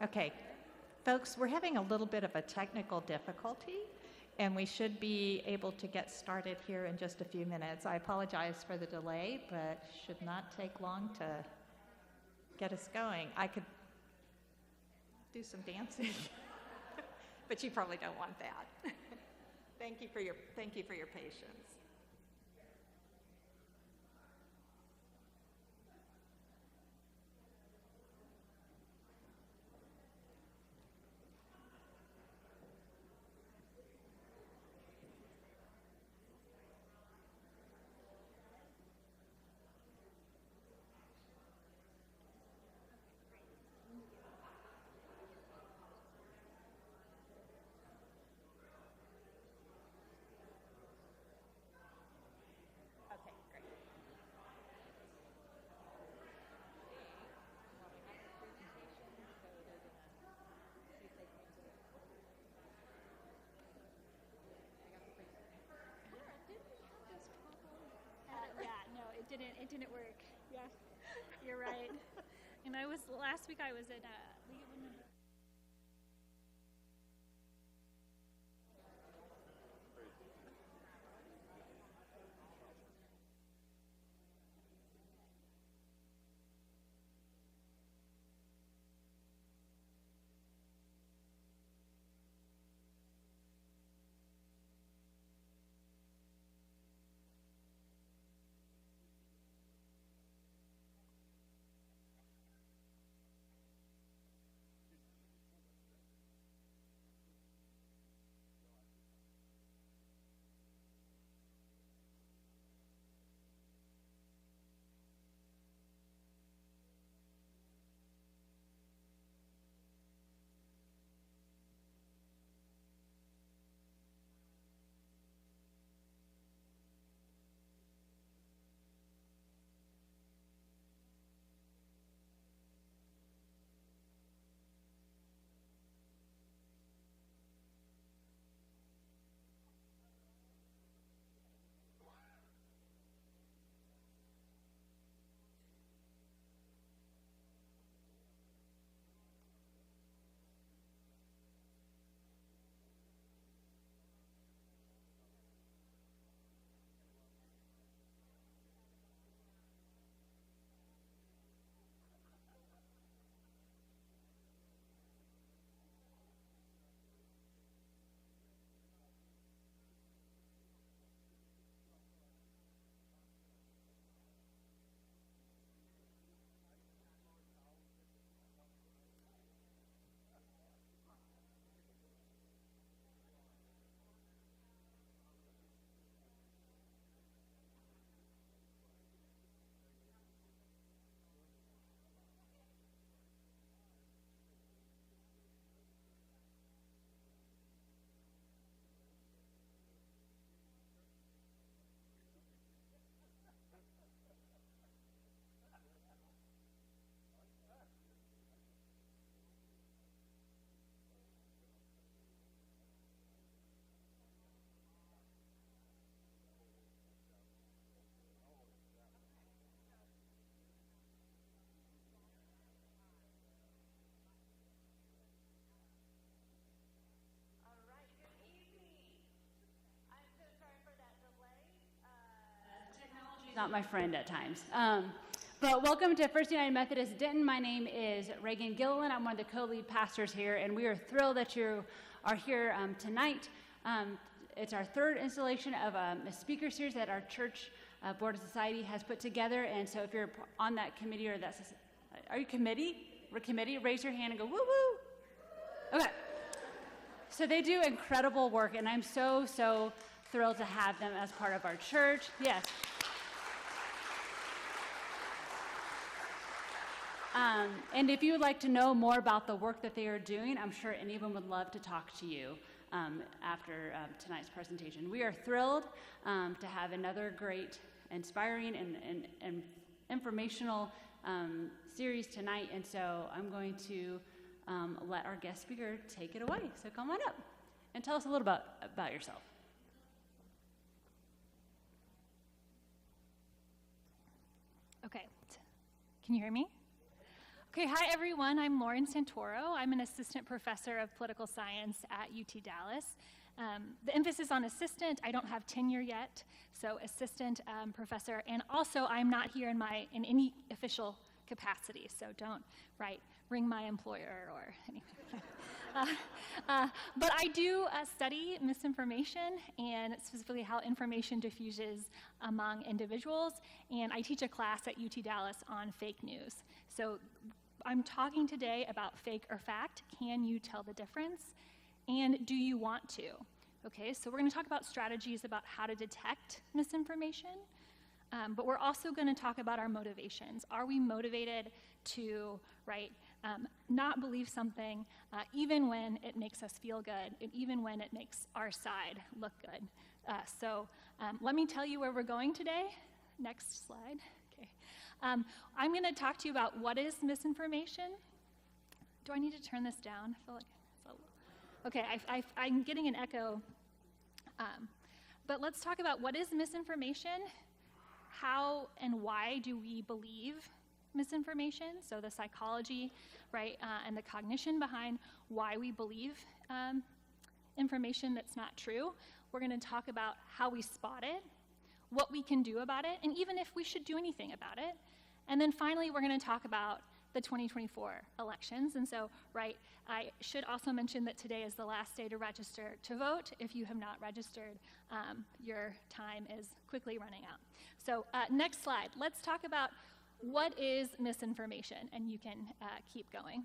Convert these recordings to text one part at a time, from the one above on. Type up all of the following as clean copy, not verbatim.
Okay, folks, we're having a little bit of a technical difficulty, and we should be able to get started here in just a few minutes. I apologize for the delay, but should not take long to get us going. I could do some dancing, but you probably don't want that. Thank you for your patience. It didn't work. Yeah, you're right. And last week I was at League of Women. Not my friend at times. But welcome to First United Methodist Denton. My name is Reagan Gilliland. I'm one of the co-lead pastors here, and we are thrilled that you are here tonight. It's our third installation of a speaker series that our church board of society has put together. And so if you're on that committee or that's, are you committee? We're committee? Raise your hand and go, woo woo. Okay. So they do incredible work, and I'm so thrilled to have them as part of our church. Yes. And if you would like to know more about the work that they are doing, I'm sure any of them would love to talk to you after tonight's presentation. We are thrilled to have another great, inspiring, and informational series tonight, and so I'm going to let our guest speaker take it away. So come on up and tell us a little about yourself. Okay, can you hear me? Okay, hi everyone. I'm Lauren Santoro. I'm an assistant professor of political science at UT Dallas. The emphasis on assistant. I don't have tenure yet, so assistant professor. And also, I'm not here in any official capacity, so don't ring my employer or anything. But I do study misinformation and specifically how information diffuses among individuals, and I teach a class at UT Dallas on fake news. So I'm talking today about fake or fact. Can you tell the difference? And do you want to? Okay, so we're going to talk about strategies about how to detect misinformation, but we're also going to talk about our motivations. Are we motivated to, not believe something even when it makes us feel good, and even when it makes our side look good? So let me tell you where we're going today. Next slide. Okay. I'm going to talk to you about what is misinformation. Do I need to turn this down? I feel like it's a little... Okay, I'm getting an echo. But let's talk about what is misinformation, how and why do we believe misinformation, so the psychology, and the cognition behind why we believe information that's not true. We're going to talk about how we spot it, what we can do about it, and even if we should do anything about it. And then finally, we're going to talk about the 2024 elections. And so, I should also mention that today is the last day to register to vote. If you have not registered, your time is quickly running out. So next slide. Let's talk about what is misinformation, and you can keep going.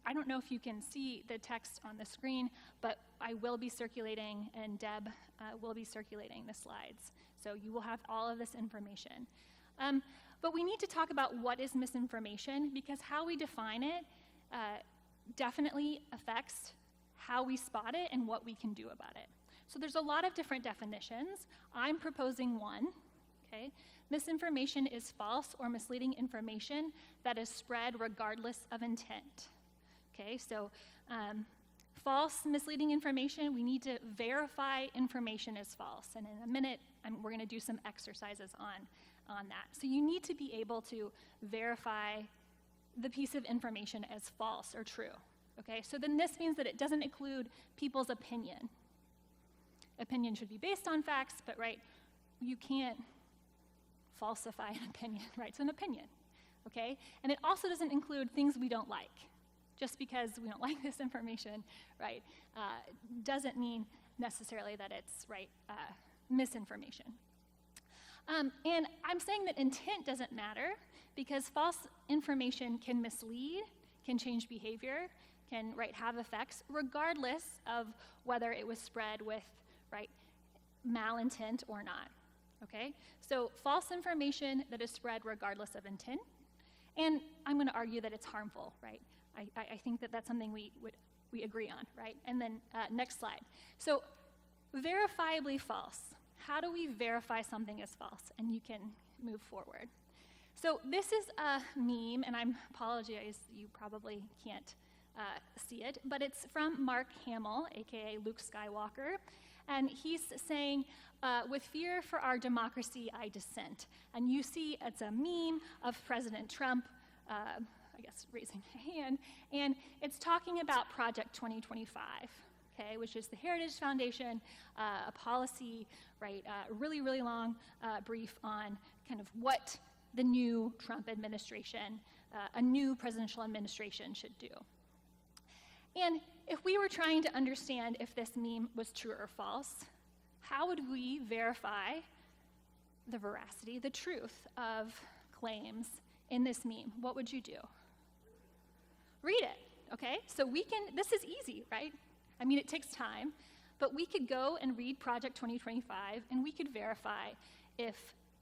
I don't know if you can see the text on the screen, but I will be circulating, and Deb will be circulating the slides. So you will have all of this information. But we need to talk about what is misinformation, because how we define it definitely affects how we spot it and what we can do about it. So there's a lot of different definitions. I'm proposing one. Okay? Misinformation is false or misleading information that is spread regardless of intent. Okay, so false, misleading information, we need to verify information as false. And in a minute, we're going to do some exercises on that. So you need to be able to verify the piece of information as false or true. Okay, so then this means that it doesn't include people's opinion. Opinion should be based on facts, but you can't falsify an opinion, It's an opinion, okay? And it also doesn't include things we don't like. Just because we don't like this information, doesn't mean necessarily that it's misinformation. And I'm saying that intent doesn't matter, because false information can mislead, can change behavior, can have effects, regardless of whether it was spread with malintent or not. Okay, so false information that is spread regardless of intent, and I'm going to argue that it's harmful. I think that that's something we agree on, And then next slide. So verifiably false. How do we verify something as false? And you can move forward. So this is a meme, and I apologize, you probably can't see it, but it's from Mark Hamill, aka Luke Skywalker, and he's saying, with fear for our democracy, I dissent. And you see it's a meme of President Trump, raising a hand, and it's talking about Project 2025, okay, which is the Heritage Foundation, a policy, a really, really long brief on kind of what the new Trump administration, a new presidential administration should do. And if we were trying to understand if this meme was true or false, how would we verify the veracity, the truth of claims in this meme? What would you do? Read it, okay? So this is easy, it takes time, but we could go and read Project 2025, and we could verify if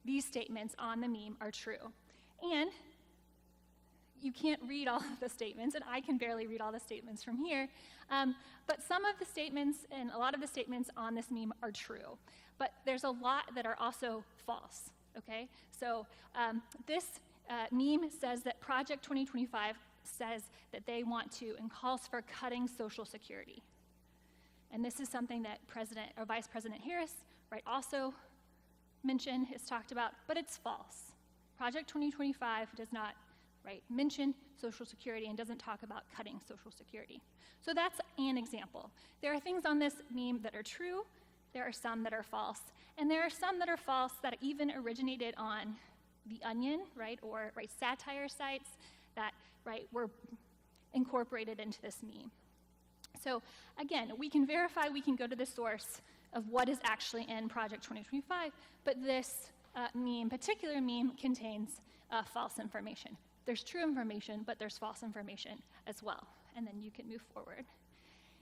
these statements on the meme are true. And you can't read all of the statements, and I can barely read all the statements from here, but some of the statements and a lot of the statements on this meme are true, but there's a lot that are also false, okay? So this meme says that Project 2025 says that they want to and calls for cutting Social Security. And this is something that Vice President Harris, also mentioned, has talked about, but it's false, Project 2025 does not, right, mention Social Security and doesn't talk about cutting Social Security. So that's an example. There are things on this meme that are true, there are some that are false, and there are some that are false that even originated on The Onion, right, or satire sites that, right, were incorporated into this meme. So again, we can verify, we can go to the source of what is actually in Project 2025, but this particular meme contains false information. There's true information, but there's false information as well, and then you can move forward.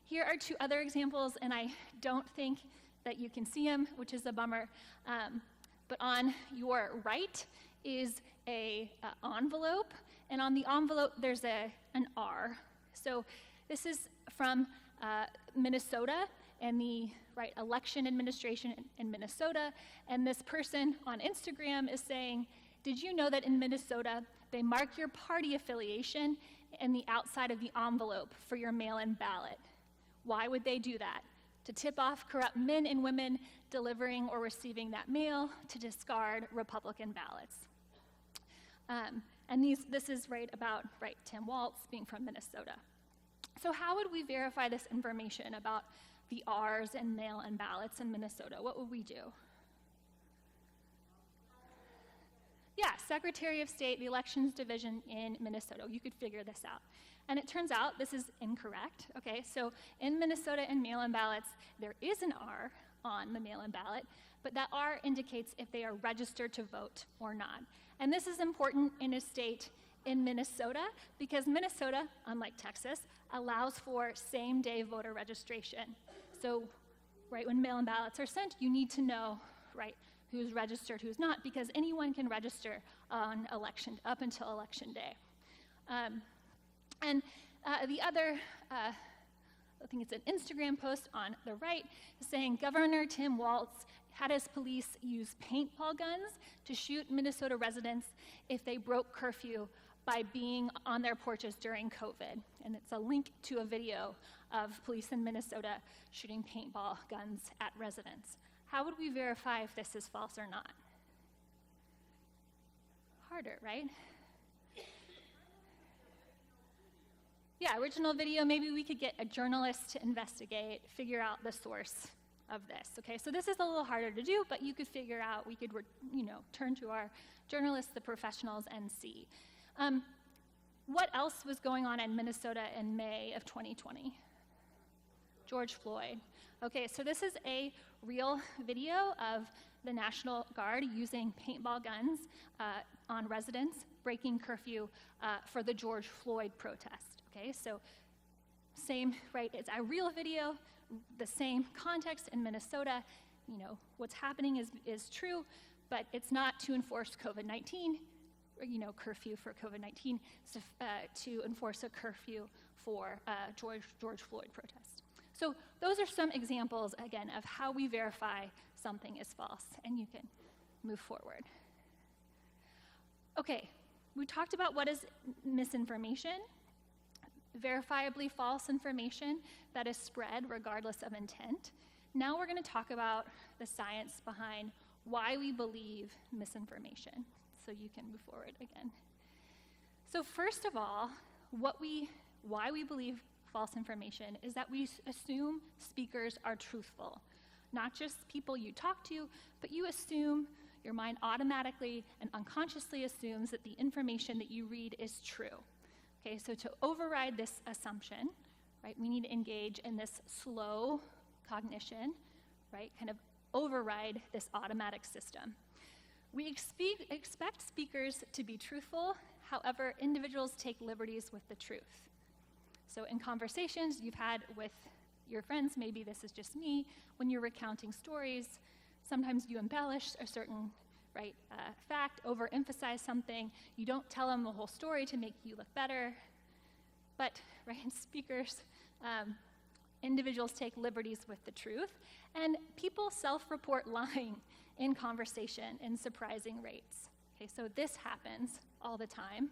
Here are two other examples, and I don't think that you can see them, which is a bummer, but on your right is a envelope, and on the envelope there's an R. So this is from Minnesota and the election administration in Minnesota, and this person on Instagram is saying, did you know that in Minnesota they mark your party affiliation in the outside of the envelope for your mail-in ballot? Why would they do that? To tip off corrupt men and women delivering or receiving that mail to discard Republican ballots. And this is about Tim Walz being from Minnesota. So how would we verify this information about the R's and mail-in ballots in Minnesota? What would we do? Yeah, Secretary of State, the Elections Division in Minnesota. You could figure this out. And it turns out this is incorrect, okay? So in Minnesota and mail-in ballots, there is an R on the mail-in ballot, but that R indicates if they are registered to vote or not. And this is important in a state in Minnesota because Minnesota, unlike Texas, allows for same-day voter registration. So, when mail-in ballots are sent, you need to know, who's registered, who's not, because anyone can register on up until election day. And the other, I think it's an Instagram post on the right, saying Governor Tim Walz had his police use paintball guns to shoot Minnesota residents if they broke curfew by being on their porches during COVID. And it's a link to a video of police in Minnesota shooting paintball guns at residents. How would we verify if this is false or not? Harder, right? Yeah, original video, maybe we could get a journalist to investigate, figure out the source of this, okay? So this is a little harder to do, but you could figure out, we could, turn to our journalists, the professionals, and see. What else was going on in Minnesota in May of 2020? George Floyd. Okay, so this is a real video of the National Guard using paintball guns on residents, breaking curfew for the George Floyd protest. Okay, so same, it's a real video, the same context in Minnesota. What's happening is true, but it's not to enforce COVID-19, curfew for COVID-19, to enforce a curfew for George Floyd protest. So those are some examples, again, of how we verify something is false, and you can move forward. Okay, we talked about what is misinformation, verifiably false information that is spread regardless of intent. Now we're going to talk about the science behind why we believe misinformation. So you can move forward again. So first of all, why we believe false information is that we assume speakers are truthful. Not just people you talk to, but you assume, your mind automatically and unconsciously assumes that the information that you read is true. Okay, so to override this assumption, we need to engage in this slow cognition, kind of override this automatic system. We expect speakers to be truthful, however, individuals take liberties with the truth. So in conversations you've had with your friends, maybe this is just me, when you're recounting stories, sometimes you embellish a certain fact, overemphasize something. You don't tell them the whole story to make you look better. But speakers, individuals take liberties with the truth, and people self-report lying in conversation in surprising rates. Okay, so this happens all the time.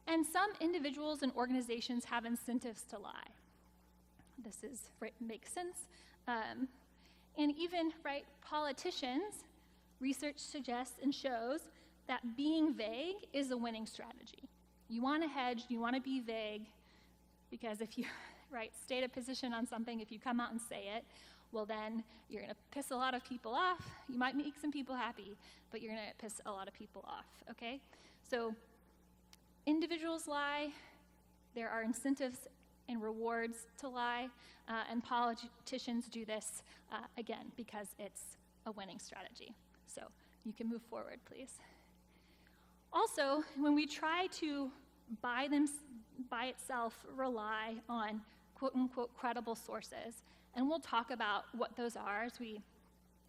And some individuals and organizations have incentives to lie. This makes sense. And even, politicians, research suggests and shows that being vague is a winning strategy. You want to hedge, you want to be vague, because if you state a position on something, if you come out and say it, well then you're going to piss a lot of people off. You might make some people happy, but you're going to piss a lot of people off, okay? So individuals lie, there are incentives and rewards to lie, and politicians do this, again, because it's a winning strategy. So you can move forward, please. Also, when we try to by itself rely on quote-unquote credible sources, and we'll talk about what those are as we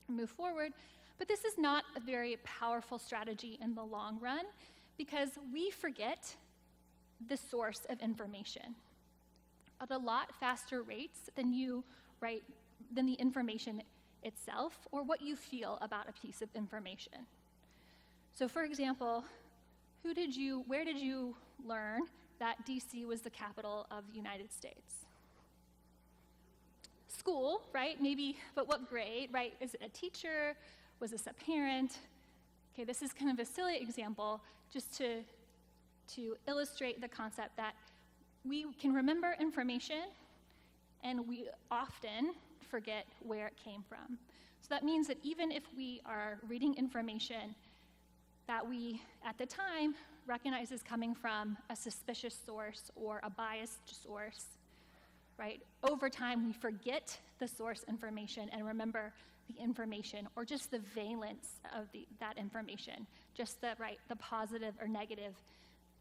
move forward, but this is not a very powerful strategy in the long run because we forget the source of information at a lot faster rates than than the information itself or what you feel about a piece of information. So for example, where did you learn that DC was the capital of the United States? School, right? Maybe, but what grade, right? Is it a teacher? Was this a parent? Okay, this is kind of a silly example just to illustrate the concept that we can remember information and we often forget where it came from. So that means that even if we are reading information that we, at the time, recognize as coming from a suspicious source or a biased source, right? Over time, we forget the source information and remember the information or just the valence of that information, just the positive or negative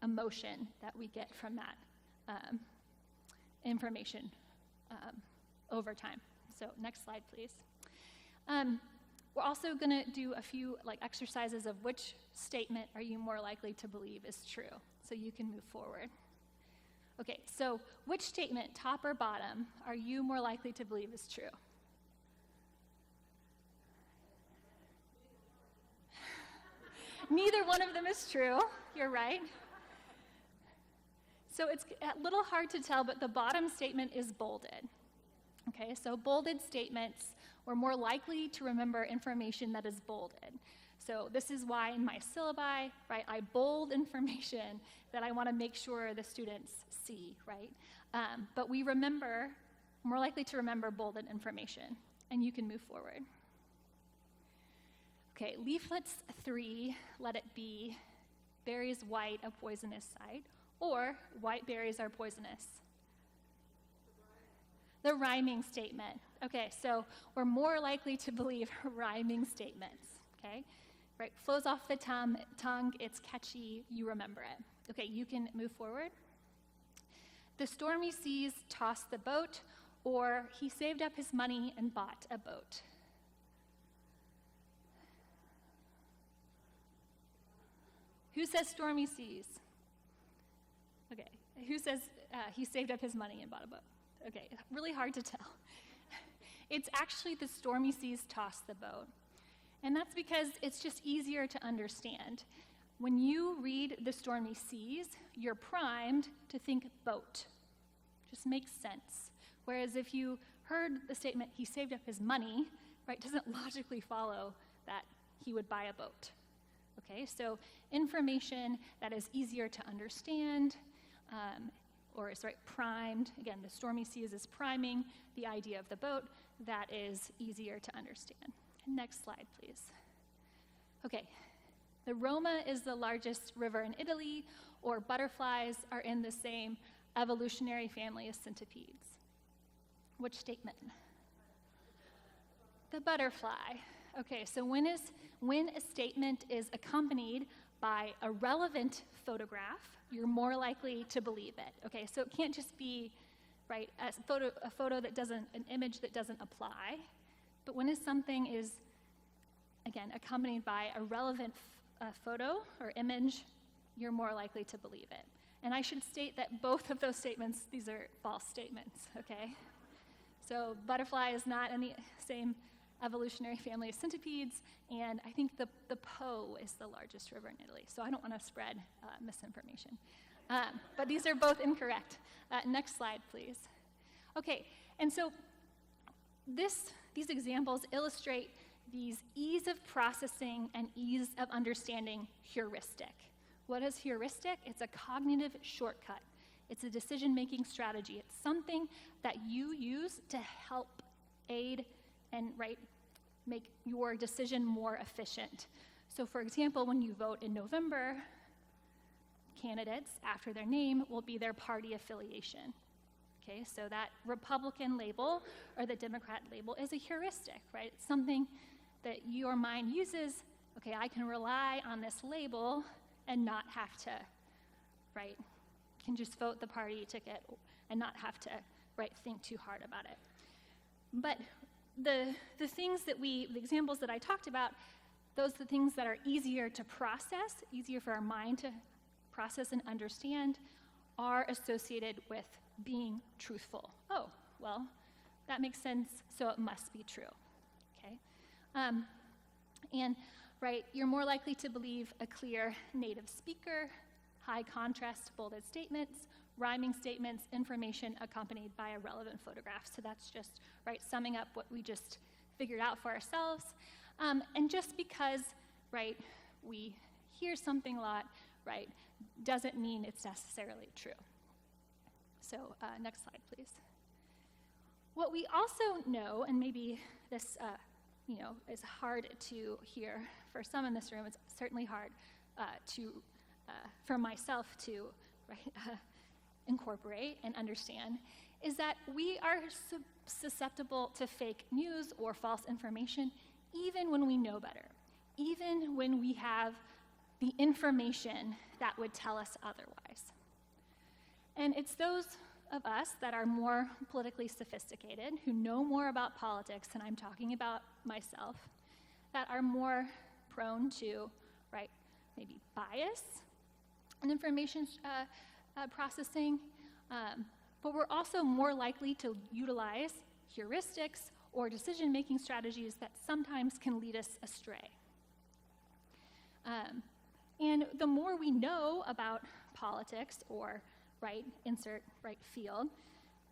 emotion that we get from that information over time. So next slide, please. We're also going to do a few exercises of which statement are you more likely to believe is true, so you can move forward. Okay, so which statement, top or bottom, are you more likely to believe is true? Neither one of them is true, you're right. So it's a little hard to tell, but the bottom statement is bolded. Okay, so bolded statements, we're more likely to remember information that is bolded. So this is why in my syllabi, I bold information that I want to make sure the students see, right? But we more likely to remember bolded information, and you can move forward. Okay, leaflets 3, let it be, berries white, a poisonous sight, or white berries are poisonous. The rhyming statement. Okay, so we're more likely to believe rhyming statements, okay? Right, flows off the tongue, it's catchy, you remember it. Okay, you can move forward. The stormy seas tossed the boat, or he saved up his money and bought a boat. Who says stormy seas? Okay, who says he saved up his money and bought a boat? Okay, really hard to tell. It's actually the stormy seas tossed the boat. And that's because it's just easier to understand. When you read the stormy seas, you're primed to think boat. Just makes sense. Whereas if you heard the statement, he saved up his money, doesn't logically follow that he would buy a boat. Okay, so information that is easier to understand, or is primed. Again, the stormy seas is priming the idea of the boat that is easier to understand. Next slide, please. Okay, the Roma is the largest river in Italy, or butterflies are in the same evolutionary family as centipedes. Which statement? The butterfly. Okay, so when a statement is accompanied by a relevant photograph, you're more likely to believe it. Okay, so it can't just be a photo that doesn't, an image that doesn't apply, but when something is, again, accompanied by a relevant photo or image, you're more likely to believe it. And I should state that both of those statements, these are false statements, okay? So butterfly is not in the same evolutionary family as centipedes, and I think the Po is the largest river in Italy, so I don't want to spread misinformation. But these are both incorrect. Next slide, please. Okay, and so these examples illustrate these ease of processing and ease of understanding heuristic. What is heuristic? It's a cognitive shortcut. It's a decision-making strategy. It's something that you use to help aid and make your decision more efficient. So for example, when you vote in November, candidates, after their name, will be their party affiliation. Okay, so that Republican label or the Democrat label is a heuristic, right? It's something that your mind uses. Okay, I can rely on this label and not have to, can just vote the party ticket and not have to, think too hard about it. But the examples that I talked about, those are the things that are easier to process, easier for our mind to process and understand, are associated with being truthful. Oh, well, that makes sense, so it must be true, okay? You're more likely to believe a clear native speaker, high contrast bolded statements, rhyming statements, information accompanied by a relevant photograph. So that's just, summing up what we just figured out for ourselves. And just because, we hear something a lot, doesn't mean it's necessarily true. So next slide, please. What we also know, and maybe this, is hard to hear for some in this room, it's certainly hard for myself to incorporate and understand, is that we are susceptible to fake news or false information even when we know better, even when we have the information that would tell us otherwise. And it's those of us that are more politically sophisticated, who know more about politics, and I'm talking about myself, that are more prone to, maybe bias and information processing, but we're also more likely to utilize heuristics or decision-making strategies that sometimes can lead us astray. And the more we know about politics or insert field,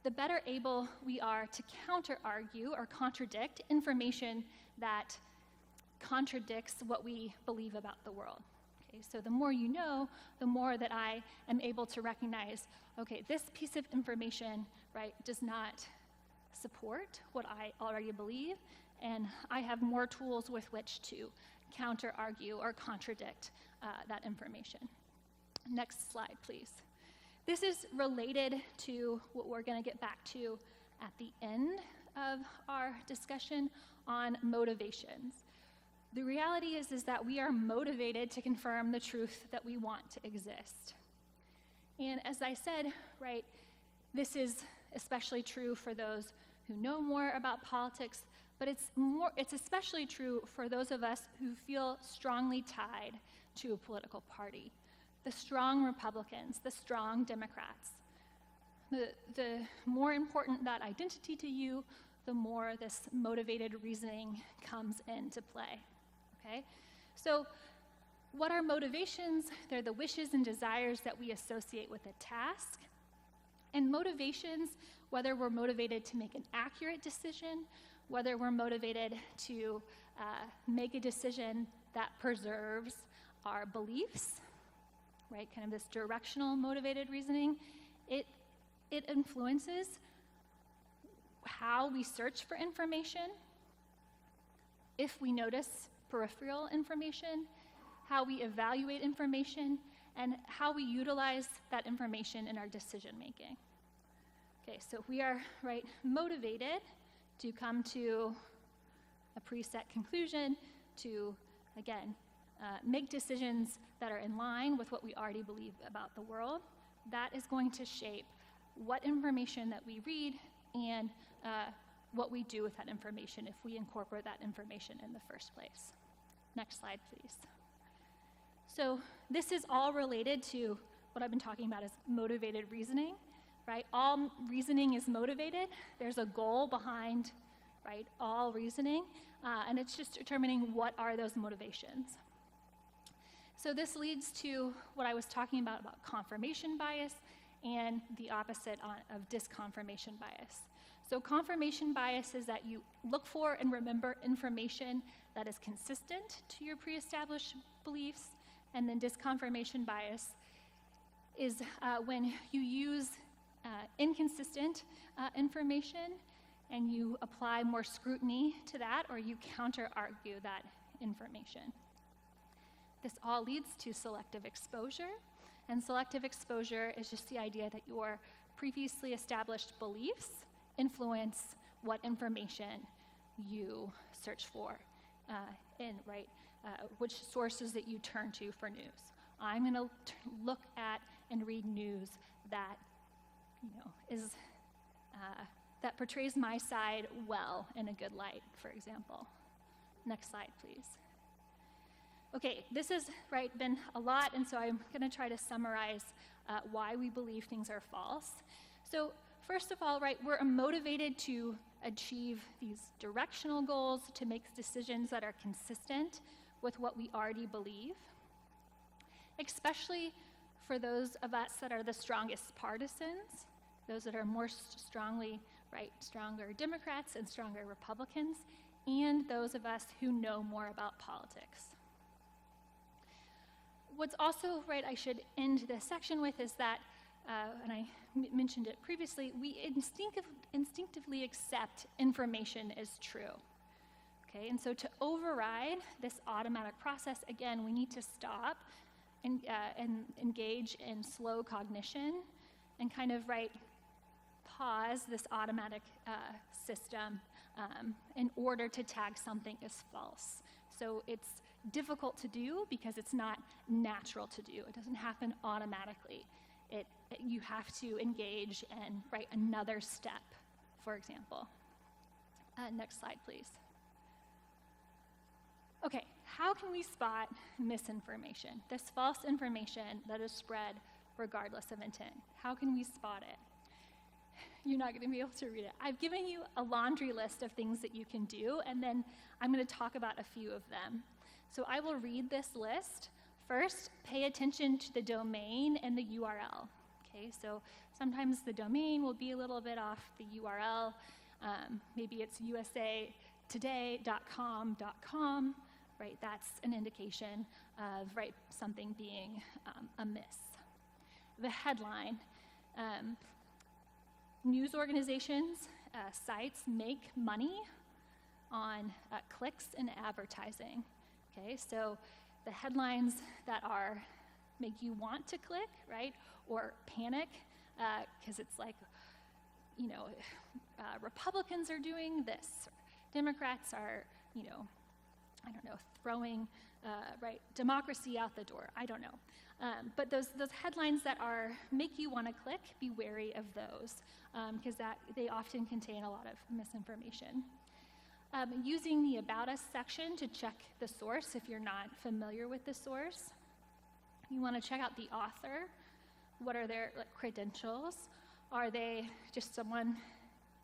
the better able we are to counter-argue or contradict information that contradicts what we believe about the world. Okay, so the more you know, the more that I am able to recognize, okay, this piece of information, does not support what I already believe, and I have more tools with which to counter-argue or contradict that information. Next slide, please. This is related to what we're going to get back to at the end of our discussion on motivations. The reality is that we are motivated to confirm the truth that we want to exist. And as I said, this is especially true for those who know more about politics, but it's especially true for those of us who feel strongly tied to a political party. The strong Republicans, the strong Democrats. The more important that identity to you, the more this motivated reasoning comes into play, okay? So what are motivations? They're the wishes and desires that we associate with a task. And motivations, whether we're motivated to make an accurate decision, whether we're motivated to make a decision that preserves our beliefs, kind of this directional motivated reasoning, it influences how we search for information, if we notice peripheral information, how we evaluate information, and how we utilize that information in our decision making. Okay, so we are motivated to come to a preset conclusion, to again make decisions that are in line with what we already believe about the world. That is going to shape what information that we read and what we do with that information if we incorporate that information in the first place. Next slide, please. So this is all related to what I've been talking about as motivated reasoning, All reasoning is motivated. There's a goal behind, all reasoning, and it's just determining what are those motivations. So this leads to what I was talking about confirmation bias and the opposite of disconfirmation bias. So confirmation bias is that you look for and remember information that is consistent to your pre-established beliefs, and then disconfirmation bias is when you use inconsistent information and you apply more scrutiny to that, or you counter-argue that information. This all leads to selective exposure, and selective exposure is just the idea that your previously established beliefs influence what information you search for which sources that you turn to for news. I'm going to look at and read news that that portrays my side well in a good light, for example. Next slide, please. Okay, this has been a lot, and so I'm going to try to summarize why we believe things are false. So first of all, we're motivated to achieve these directional goals, to make decisions that are consistent with what we already believe, especially for those of us that are the strongest partisans, those that are more strongly stronger Democrats and stronger Republicans, and those of us who know more about politics. What's also I should end this section with is that, and I mentioned it previously, we instinctively accept information is true. Okay, and so to override this automatic process, again, we need to stop and engage in slow cognition and kind of pause this automatic system in order to tag something as false. So it's difficult to do because it's not natural to do. It doesn't happen automatically. You have to engage and write another step, for example. Next slide, please. Okay, how can we spot misinformation, this false information that is spread regardless of intent? How can we spot it? You're not going to be able to read it. I've given you a laundry list of things that you can do, and then I'm going to talk about a few of them. So I will read this list. First, pay attention to the domain and the URL. Okay, so sometimes the domain will be a little bit off the URL. Maybe it's usatoday.com.com, That's an indication of something being amiss. The headline. News organizations, sites make money on clicks and advertising. Okay, so the headlines that make you want to click, or panic, because it's Republicans are doing this, Democrats are, throwing democracy out the door. I don't know. But those headlines that make you want to click, be wary of those, because they often contain a lot of misinformation. Using the About Us section to check the source if you're not familiar with the source. You want to check out the author. What are their credentials? Are they just someone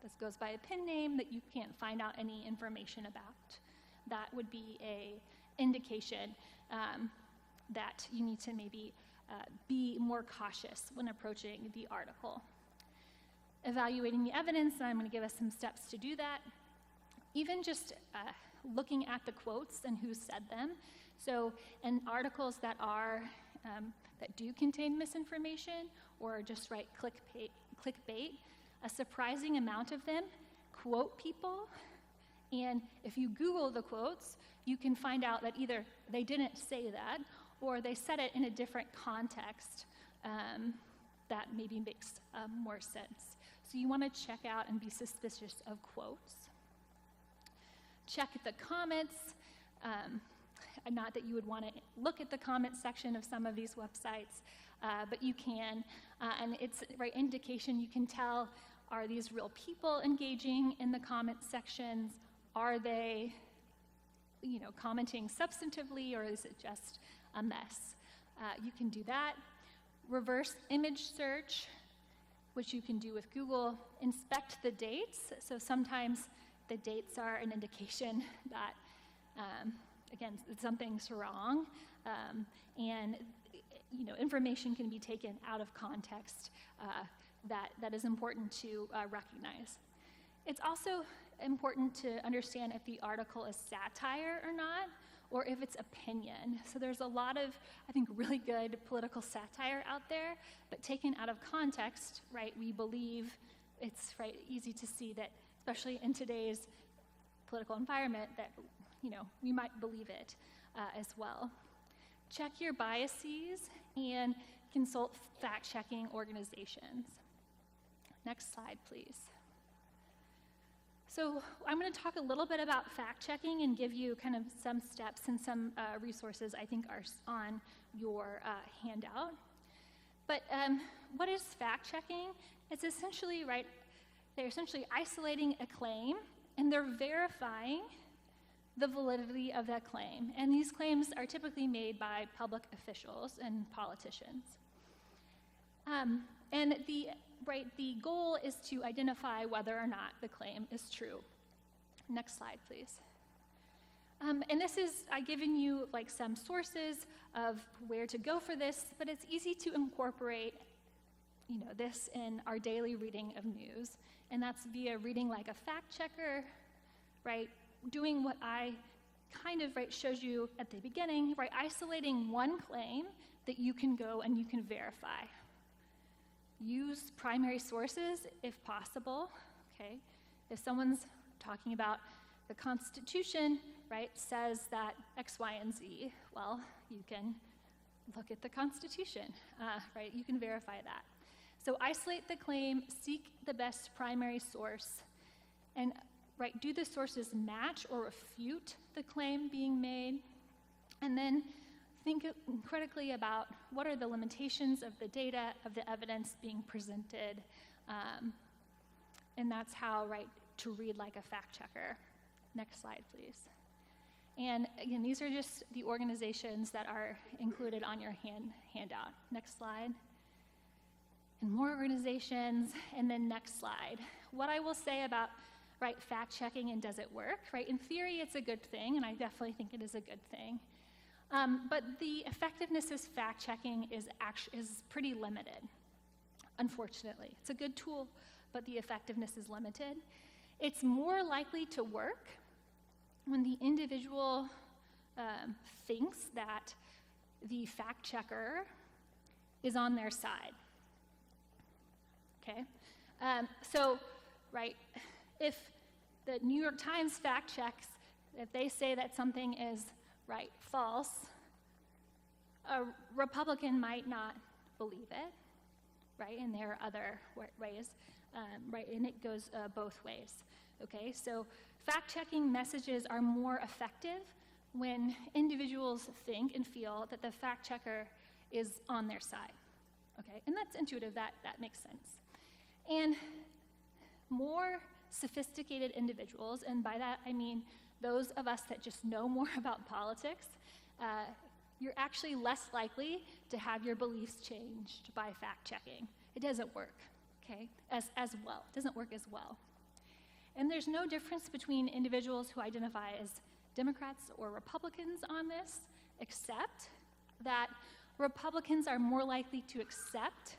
that goes by a pen name that you can't find out any information about? That would be a indication that you need to maybe be more cautious when approaching the article. Evaluating the evidence, and I'm going to give us some steps to do that. Even just looking at the quotes and who said them. So in articles that do contain misinformation or just clickbait, a surprising amount of them quote people. And if you Google the quotes, you can find out that either they didn't say that or they said it in a different context that maybe makes more sense. So you want to check out and be suspicious of quotes. Check the comments. Not that you would want to look at the comment section of some of these websites, but you can. And it's indication you can tell, are these real people engaging in the comment sections? Are they, commenting substantively, or is it just a mess? You can do that. Reverse image search, which you can do with Google. Inspect the dates. So sometimes the dates are an indication that, again, something's wrong, and information can be taken out of context that is important to recognize. It's also important to understand if the article is satire or not, or if it's opinion. So there's a lot of, I think, really good political satire out there, but taken out of context, right, we believe it's, right, easy to see that, especially in today's political environment, that, you know, we might believe it as well. Check your biases and consult fact-checking organizations. Next slide, please. So I'm going to talk a little bit about fact-checking and give you kind of some steps and some resources I think are on your handout. But what is fact-checking? It's essentially, right, they're essentially isolating a claim and they're verifying the validity of that claim. And these claims are typically made by public officials and politicians. And the goal is to identify whether or not the claim is true. Next slide, please. And this is, I've given you like some sources of where to go for this, but it's easy to incorporate, you know, this in our daily reading of news. And that's via reading like a fact checker, right? Doing what I kind of, right, shows you at the beginning, right? Isolating one claim that you can go and you can verify. Use primary sources if possible, okay? If someone's talking about the Constitution, right, says that X, Y, and Z, well, you can look at the Constitution, right? You can verify that. So isolate the claim, seek the best primary source, and, right, do the sources match or refute the claim being made? And then think critically about what are the limitations of the data, of the evidence being presented, and that's how, right, to read like a fact checker. Next slide, please. And again, these are just the organizations that are included on your handout. Next slide. And more organizations, and then next slide. What I will say about, right, fact checking and does it work, right? In theory, it's a good thing, and I definitely think it is a good thing. But the effectiveness of fact-checking is pretty limited, unfortunately. It's a good tool, but the effectiveness is limited. It's more likely to work when the individual thinks that the fact-checker is on their side, okay? So, right, if the New York Times fact-checks, if they say that something is right, false, a Republican might not believe it, right? And there are other ways, right? And it goes both ways, okay? So fact-checking messages are more effective when individuals think and feel that the fact-checker is on their side, okay? And that's intuitive, that makes sense. And more sophisticated individuals, and by that I mean those of us that just know more about politics, you're actually less likely to have your beliefs changed by fact-checking. It doesn't work, okay, as well. It doesn't work as well. And there's no difference between individuals who identify as Democrats or Republicans on this, except that Republicans are more likely to accept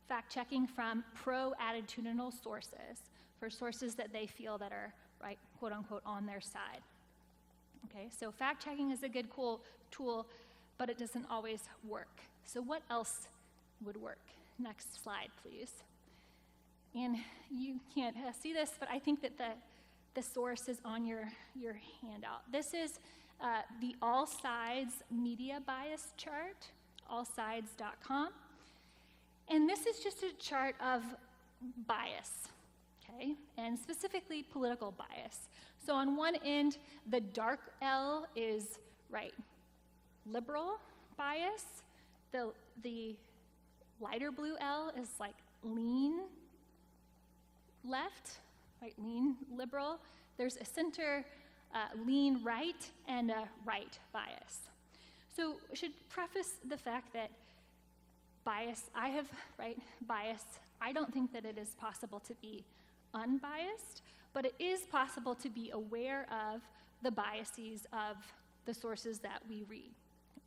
fact-checking from pro-attitudinal sources, for sources that they feel that are, right, quote unquote, on their side. Okay, so fact-checking is a good, cool tool, but it doesn't always work. So what else would work? Next slide, please. And you can't see this, but I think that the source is on your handout. This is the All Sides Media Bias Chart, allsides.com. And this is just a chart of bias, okay, and specifically political bias. So on one end, the dark L is, right, liberal bias. The lighter blue L is like lean left, right, lean liberal. There's a center lean right and a right bias. So I should preface the fact that bias, bias, I don't think that it is possible to be unbiased, but it is possible to be aware of the biases of the sources that we read,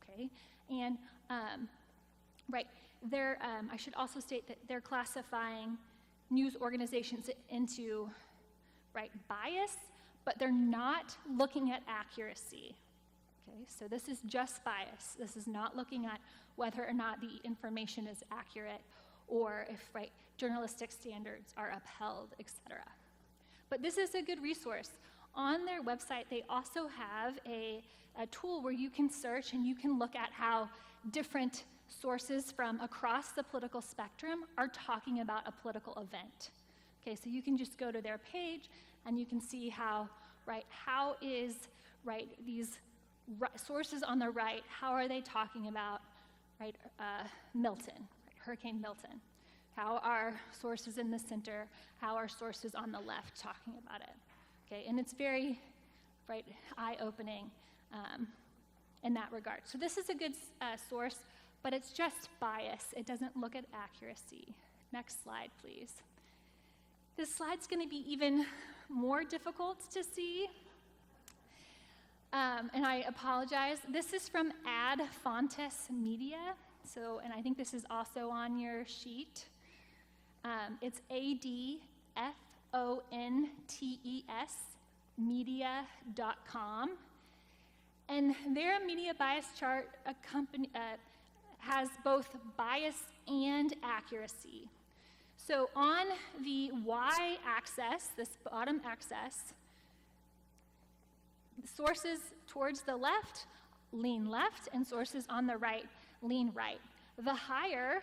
okay? And, I should also state that they're classifying news organizations into right, bias, but they're not looking at accuracy. Okay, so this is just bias. This is not looking at whether or not the information is accurate or if, right, journalistic standards are upheld, etc. But this is a good resource. On their website, they also have a tool where you can search and you can look at how different sources from across the political spectrum are talking about a political event. Okay, so you can just go to their page and you can see how, right, how is, right, these sources on the right, how are they talking about, right, Milton, right, Hurricane Milton? How are sources in the center, how are sources on the left talking about it? Okay, and it's very, right, eye-opening in that regard. So this is a good source, but it's just bias. It doesn't look at accuracy. Next slide, please. This slide's going to be even more difficult to see. And I apologize. This is from Ad Fontes Media. So, and I think this is also on your sheet. It's ADFONTES media.com. And their media bias chart has both bias and accuracy. So on the y-axis, this bottom axis, sources towards the left lean left, and sources on the right lean right. The higher,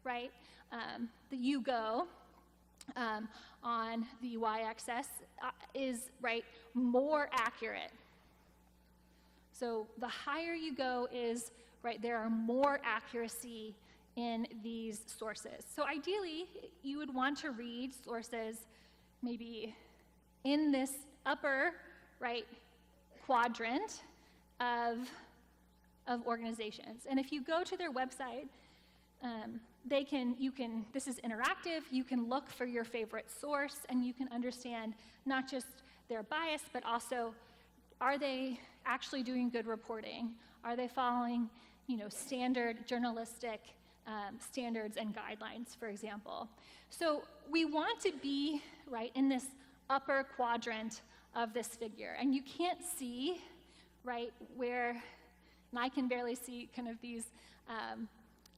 right, that you go on the y-axis is, right, more accurate. So the higher you go is, right, there are more accuracy in these sources. So ideally, you would want to read sources maybe in this upper, right, quadrant of organizations. And if you go to their website, this is interactive, you can look for your favorite source and you can understand not just their bias, but also, are they actually doing good reporting? Are they following, standard journalistic standards and guidelines, for example? So we want to be, right, in this upper quadrant of this figure. And you can't see, right, where, and I can barely see kind of these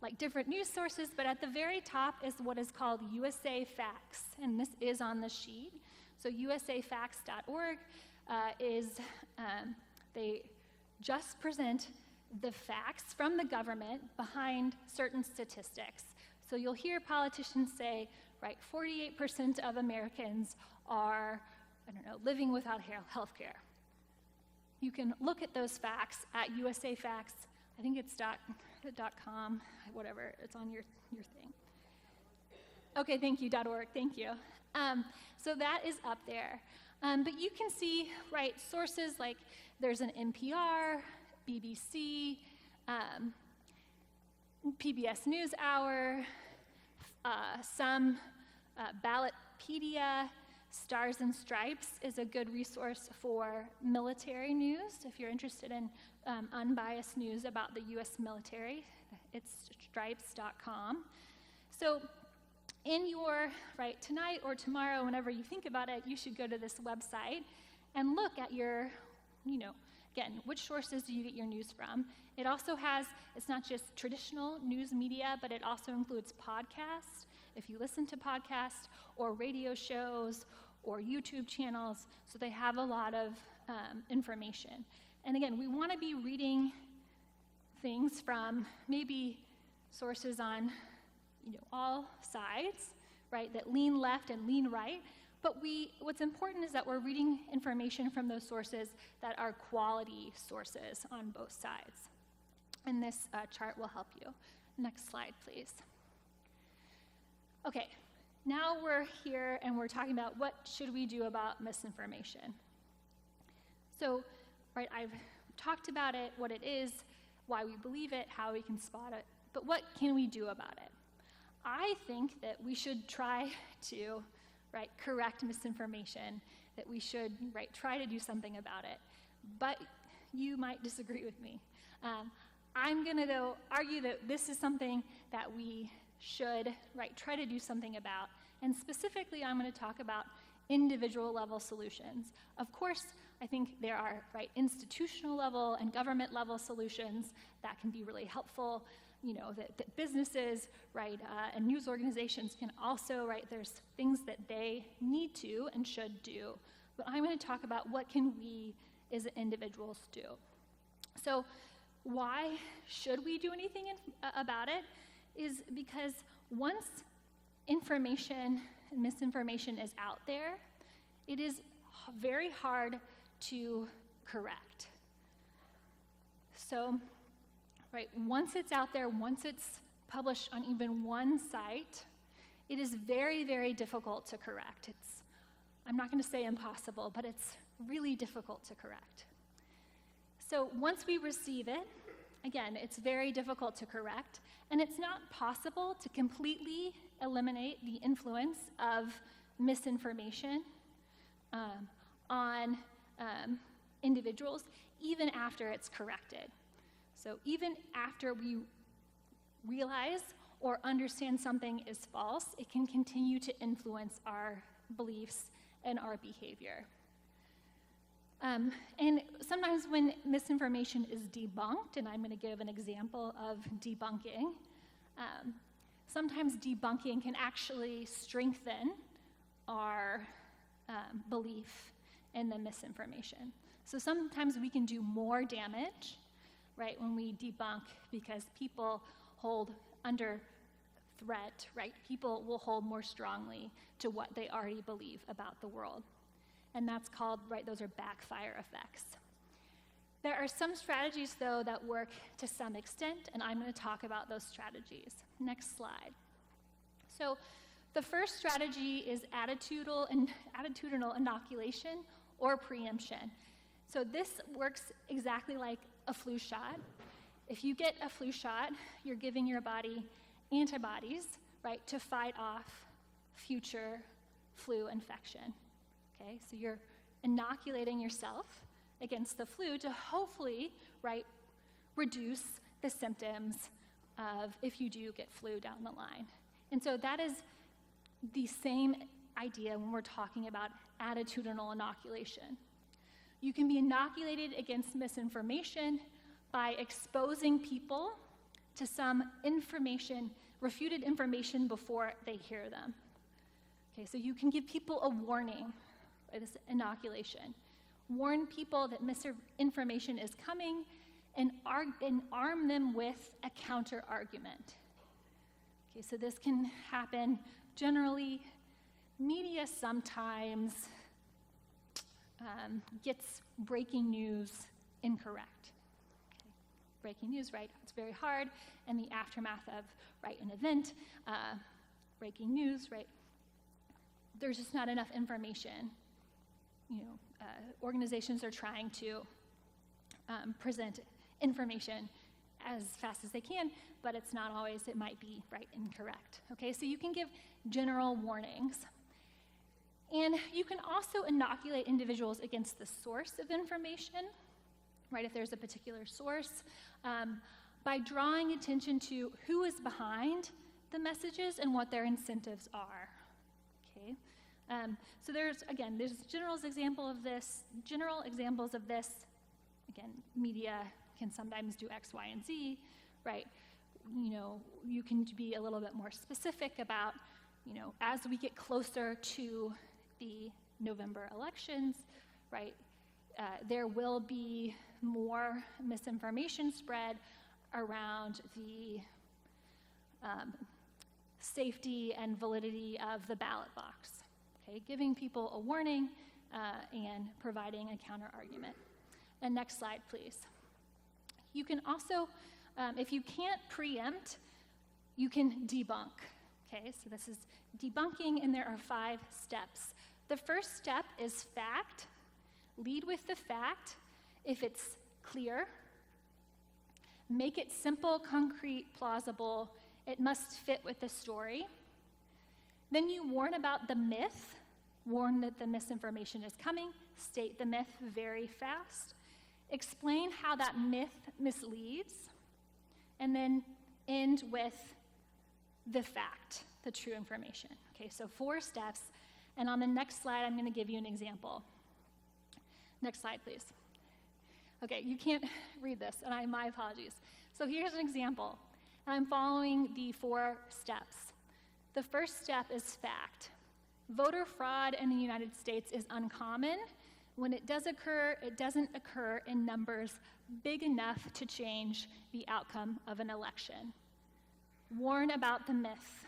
like different news sources, but at the very top is what is called USA Facts, and this is on the sheet. So usafacts.org they just present the facts from the government behind certain statistics. So you'll hear politicians say, right, 48% of Americans are, living without health care. You can look at those facts at USA Facts. I think it's .com, whatever, it's on your thing. Okay, thank you, .org, thank you. So that is up there. But you can see, right, sources like there's an NPR, BBC, PBS NewsHour, some Ballotpedia. Stars and Stripes is a good resource for military news. If you're interested in unbiased news about the U.S. military, it's stripes.com. So in your, right, tonight or tomorrow, whenever you think about it, you should go to this website and look at your, again, which sources do you get your news from? It also has, it's not just traditional news media, but it also includes podcasts, if you listen to podcasts, or radio shows, or YouTube channels, so they have a lot of information. And again, we want to be reading things from maybe sources on, all sides, right, that lean left and lean right, but what's important is that we're reading information from those sources that are quality sources on both sides. And this chart will help you. Next slide, please. Okay, now we're here and we're talking about what should we do about misinformation. So, right, I've talked about it, what it is, why we believe it, how we can spot it, but what can we do about it? I think that we should try to, right, correct misinformation, that we should, right, try to do something about it. But you might disagree with me. I'm gonna, though, argue that this is something that we should, right, try to do something about. And specifically, I'm gonna talk about individual level solutions. Of course, I think there are institutional level and government level solutions that can be really helpful. That businesses, and news organizations can also, there's things that they need to and should do. But I'm going to talk about what can we as individuals do. So why should we do anything about it is because once information and misinformation is out there, it is very hard to correct. So, once it's out there, once it's published on even one site, it is very, very difficult to correct. I'm not going to say impossible, but it's really difficult to correct. So once we receive it, again, it's very difficult to correct, and it's not possible to completely eliminate the influence of misinformation on individuals, even after it's corrected. So even after we realize or understand something is false, it can continue to influence our beliefs and our behavior. And sometimes when misinformation is debunked, and I'm going to give an example of debunking, sometimes debunking can actually strengthen our belief in the misinformation. So sometimes we can do more damage, when we debunk, because people hold under threat, People will hold more strongly to what they already believe about the world. And that's called, those are backfire effects. There are some strategies, though, that work to some extent, and I'm going to talk about those strategies. Next slide. So the first strategy is attitudinal inoculation or preemption. So this works exactly like a flu shot. If you get a flu shot, you're giving your body antibodies, to fight off future flu infection. Okay, so you're inoculating yourself against the flu to hopefully, reduce the symptoms of if you do get flu down the line. And so that is the same idea when we're talking about attitudinal inoculation. You can be inoculated against misinformation by exposing people to some information, refuted information before they hear them. Okay, so you can give people a warning, this inoculation. Warn people that misinformation is coming and arm them with a counter argument. Okay, so this can happen generally. Media sometimes gets breaking news incorrect. Okay. Breaking news, it's very hard, and the aftermath of, an event, breaking news, there's just not enough information. Organizations are trying to present information as fast as they can, but it's not always, it might be, incorrect. Okay, so you can give general warnings. And you can also inoculate individuals against the source of information, if there's a particular source, by drawing attention to who is behind the messages and what their incentives are. Okay, so there's general examples of this. Again, media can sometimes do X, Y, and Z, You can be a little bit more specific about, as we get closer to the November elections, there will be more misinformation spread around the safety and validity of the ballot box. Okay, giving people a warning and providing a counter argument. And next slide, please. You can also, if you can't preempt, you can debunk. Okay, so this is debunking, and there are 5 steps. The first step is fact. Lead with the fact if it's clear. Make it simple, concrete, plausible. It must fit with the story. Then you warn about the myth. Warn that the misinformation is coming. State the myth very fast. Explain how that myth misleads. And then end with the fact, the true information. Okay, so 4 steps. And on the next slide, I'm going to give you an example. Next slide, please. Okay, you can't read this, and my apologies. So here's an example. And I'm following the 4 steps. The first step is fact. Voter fraud in the United States is uncommon. When it does occur, it doesn't occur in numbers big enough to change the outcome of an election. Warn about the myth.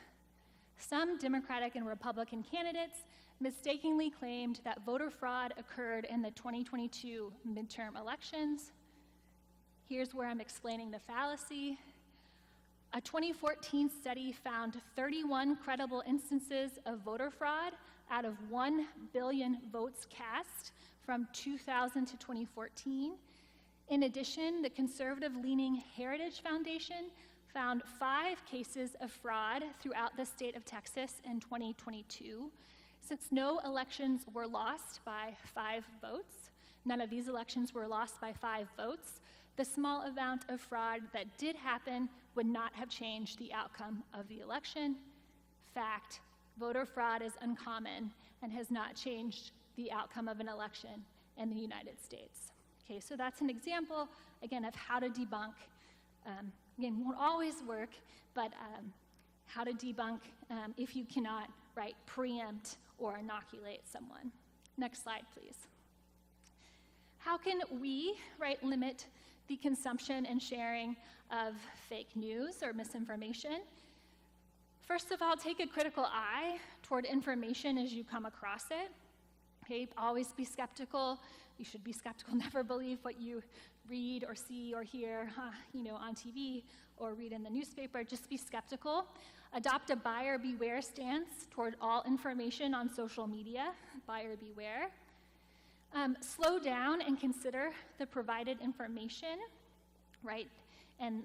Some Democratic and Republican candidates mistakenly claimed that voter fraud occurred in the 2022 midterm elections. Here's where I'm explaining the fallacy. A 2014 study found 31 credible instances of voter fraud out of 1 billion votes cast from 2000 to 2014. In addition, the conservative-leaning Heritage Foundation found 5 cases of fraud throughout the state of Texas in 2022. Since no elections were lost by 5 votes, none of these elections were lost by 5 votes, the small amount of fraud that did happen would not have changed the outcome of the election. Fact, voter fraud is uncommon and has not changed the outcome of an election in the United States. Okay, so that's an example, again, of how to debunk. Again, won't always work, but how to debunk if you cannot, right, preempt or inoculate someone. Next slide, please. How can we, right, limit the consumption and sharing of fake news or misinformation? First of all, take a critical eye toward information as you come across it. Okay, always be skeptical. You should be skeptical. Never believe what you read or see or hear, on TV or read in the newspaper. Just be skeptical. Adopt a buyer beware stance toward all information on social media. Buyer beware. Slow down and consider the provided information, right? And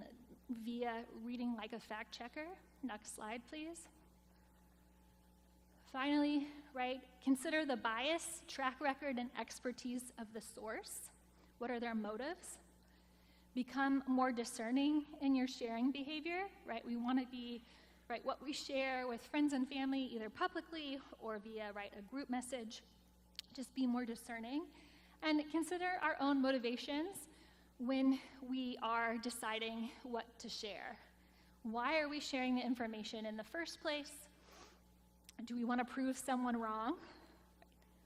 via reading like a fact checker. Next slide, please. Finally, right, consider the bias, track record, and expertise of the source. What are their motives? Become more discerning in your sharing behavior, right? We want to be, right, what we share with friends and family, either publicly or via, right, a group message. Just be more discerning. And consider our own motivations when we are deciding what to share. Why are we sharing the information in the first place? Do we want to prove someone wrong?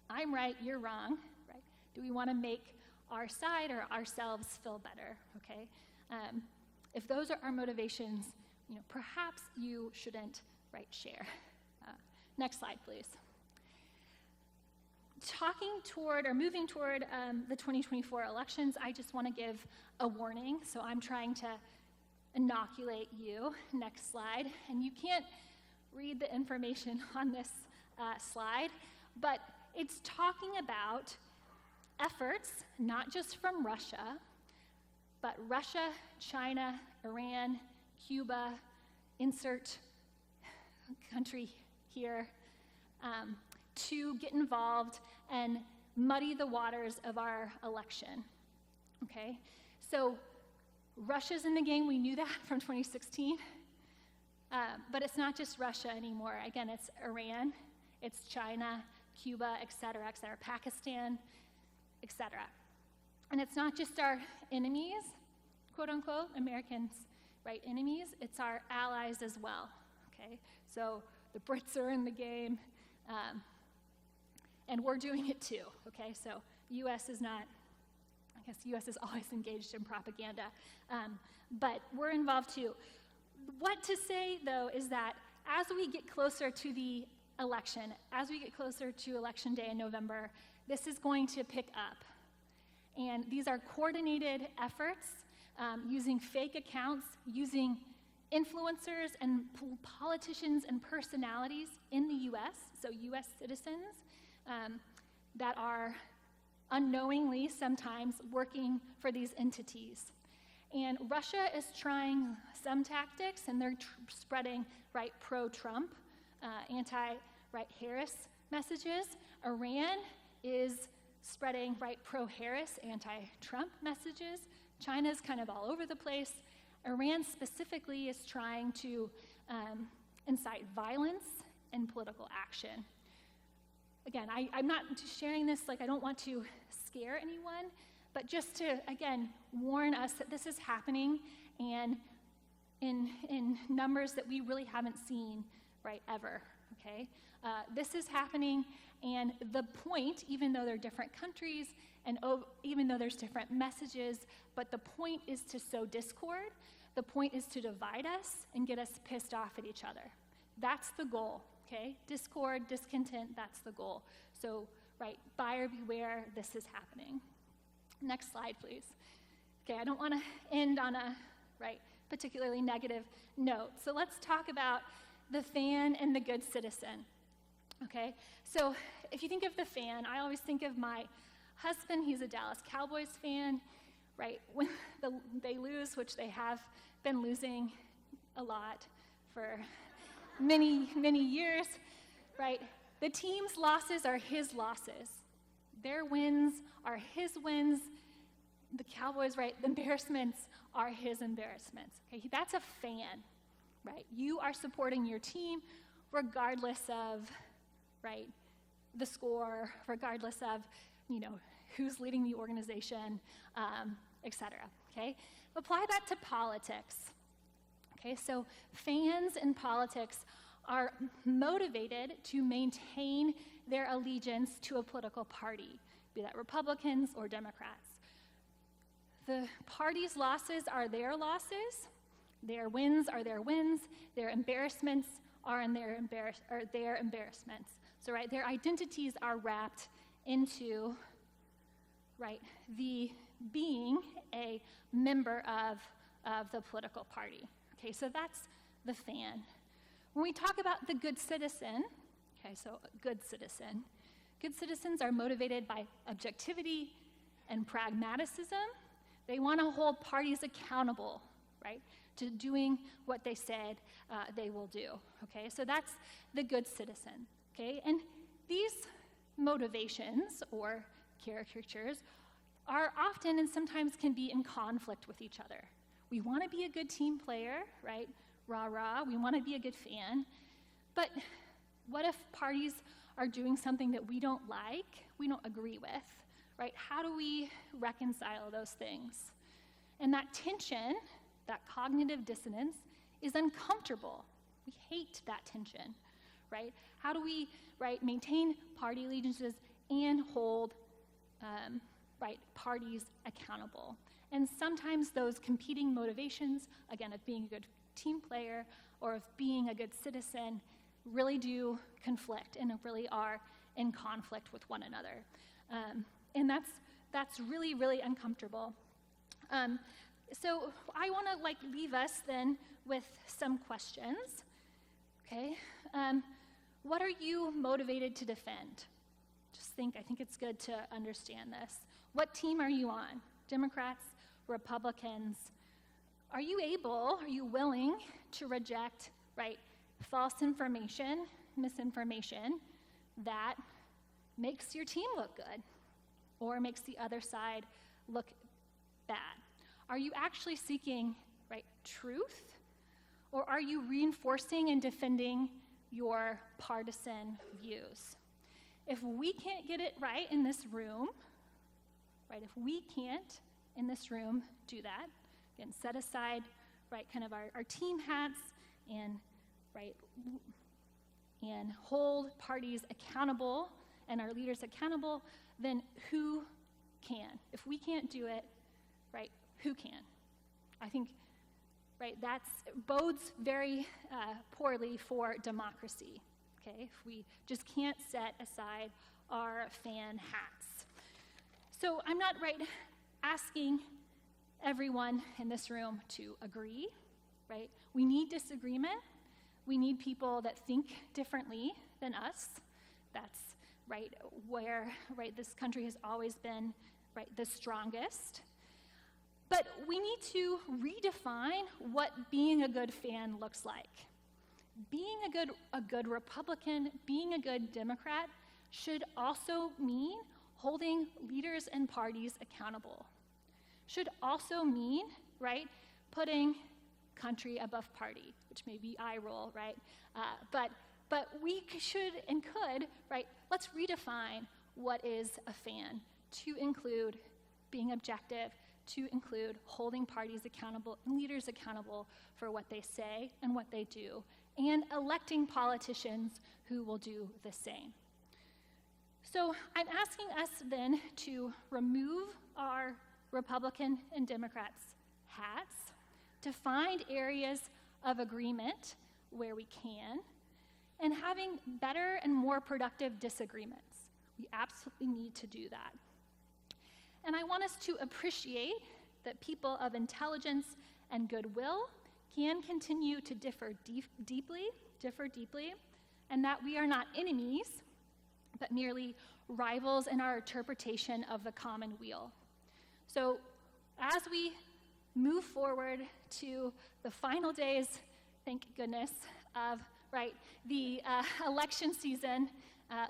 I'm right, you're wrong, right? Do we want to make our side or ourselves feel better, okay? If those are our motivations, perhaps you shouldn't, right, share. Next slide, please. Moving toward the 2024 elections, I just want to give a warning. So I'm trying to inoculate you. Next slide. And you can't read the information on this slide, but it's talking about efforts, not just from Russia, but Russia, China, Iran, Cuba, insert country here, to get involved and muddy the waters of our election, okay? So Russia's in the game, we knew that from 2016, but it's not just Russia anymore. Again, it's Iran, it's China, Cuba, et cetera, Pakistan, et cetera. And it's not just our enemies, quote unquote, Americans, right, enemies, it's our allies as well, okay? So the Brits are in the game, and we're doing it too, okay? So U.S. is not, I guess U.S. is always engaged in propaganda, but we're involved too. What to say, though, is that as we get closer to the election, as we get closer to Election Day in November, this is going to pick up. And these are coordinated efforts using fake accounts, using influencers and politicians and personalities in the U.S., so U.S. citizens, that are unknowingly sometimes working for these entities. And Russia is trying some tactics, and they're spreading, right, pro-Trump, anti-right Harris messages. Iran is spreading, right, pro-Harris, anti-Trump messages. China's kind of all over the place. Iran specifically is trying to incite violence and political action. again, I'm not sharing this like I don't want to scare anyone, but just to, again, warn us that this is happening and in numbers that we really haven't seen, right, ever, okay? This is happening, and the point, even though they're different countries, and even though there's different messages, but the point is to sow discord. The point is to divide us and get us pissed off at each other. That's the goal, okay? Discord, discontent, that's the goal. So, right, buyer beware, this is happening. Next slide, please. Okay, I don't want to end on a, right, particularly negative note. So let's talk about the fan and the good citizen, okay? So if you think of the fan, I always think of my husband. He's a Dallas Cowboys fan, right? When they lose, which they have been losing a lot for many, many years, right? The team's losses are his losses. Their wins are his wins. The Cowboys, right, the embarrassments are his embarrassments. Okay, that's a fan, right? You are supporting your team regardless of, right, the score, regardless of, who's leading the organization, et cetera, okay? Apply that to politics, okay? So fans in politics are motivated to maintain their allegiance to a political party, be that Republicans or Democrats. The party's losses are their losses, their wins are their wins, their embarrassments are their embarrassments. So, right, their identities are wrapped into, right, the being a member of the political party. Okay, so that's the fan. When we talk about the good citizen, okay, so good citizens are motivated by objectivity and pragmaticism. They want to hold parties accountable, right, to doing what they said they will do, okay? So that's the good citizen, okay? And these motivations or caricatures are often and sometimes can be in conflict with each other. We want to be a good team player, right? Rah, rah, we want to be a good fan. But what if parties are doing something that we don't like, we don't agree with, right? How do we reconcile those things? And that tension, that cognitive dissonance, is uncomfortable. We hate that tension, right? How do we, right, maintain party allegiances and hold, right, parties accountable? And sometimes those competing motivations, again, of being a good team player or of being a good citizen, really do conflict and really are in conflict with one another. And that's really, really uncomfortable. So I want to leave us then with some questions. Okay, what are you motivated to defend? Just think. I think it's good to understand this. What team are you on? Democrats, Republicans? Are you willing to reject, right, false information, misinformation that makes your team look good or makes the other side look bad? Are you actually seeking, right, truth? Or are you reinforcing and defending your partisan views? If we can't get it right in this room, right, if we can't in this room do that, again, set aside, right, kind of our team hats and, right, and hold parties accountable and our leaders accountable, then who can? If we can't do it, right, who can? I think, right, that bodes very poorly for democracy, okay, if we just can't set aside our fan hats. So I'm not, right, asking everyone in this room to agree, right? We need disagreement. We need people that think differently than us. That's, right, where, right, this country has always been, right, the strongest. But we need to redefine what being a good fan looks like. Being a good Republican, being a good Democrat should also mean holding leaders and parties accountable. Should also mean, right, putting country above party, which may be eye roll, right? But we should and could, right, let's redefine what is a fan to include being objective, to include holding parties accountable and leaders accountable for what they say and what they do, and electing politicians who will do the same. So I'm asking us then to remove our Republican and Democrats' hats, to find areas of agreement where we can, and having better and more productive disagreements. We absolutely need to do that. And I want us to appreciate that people of intelligence and goodwill can continue to differ deeply, and that we are not enemies, but merely rivals in our interpretation of the common weal. So as we move forward to the final days, thank goodness, of the election season,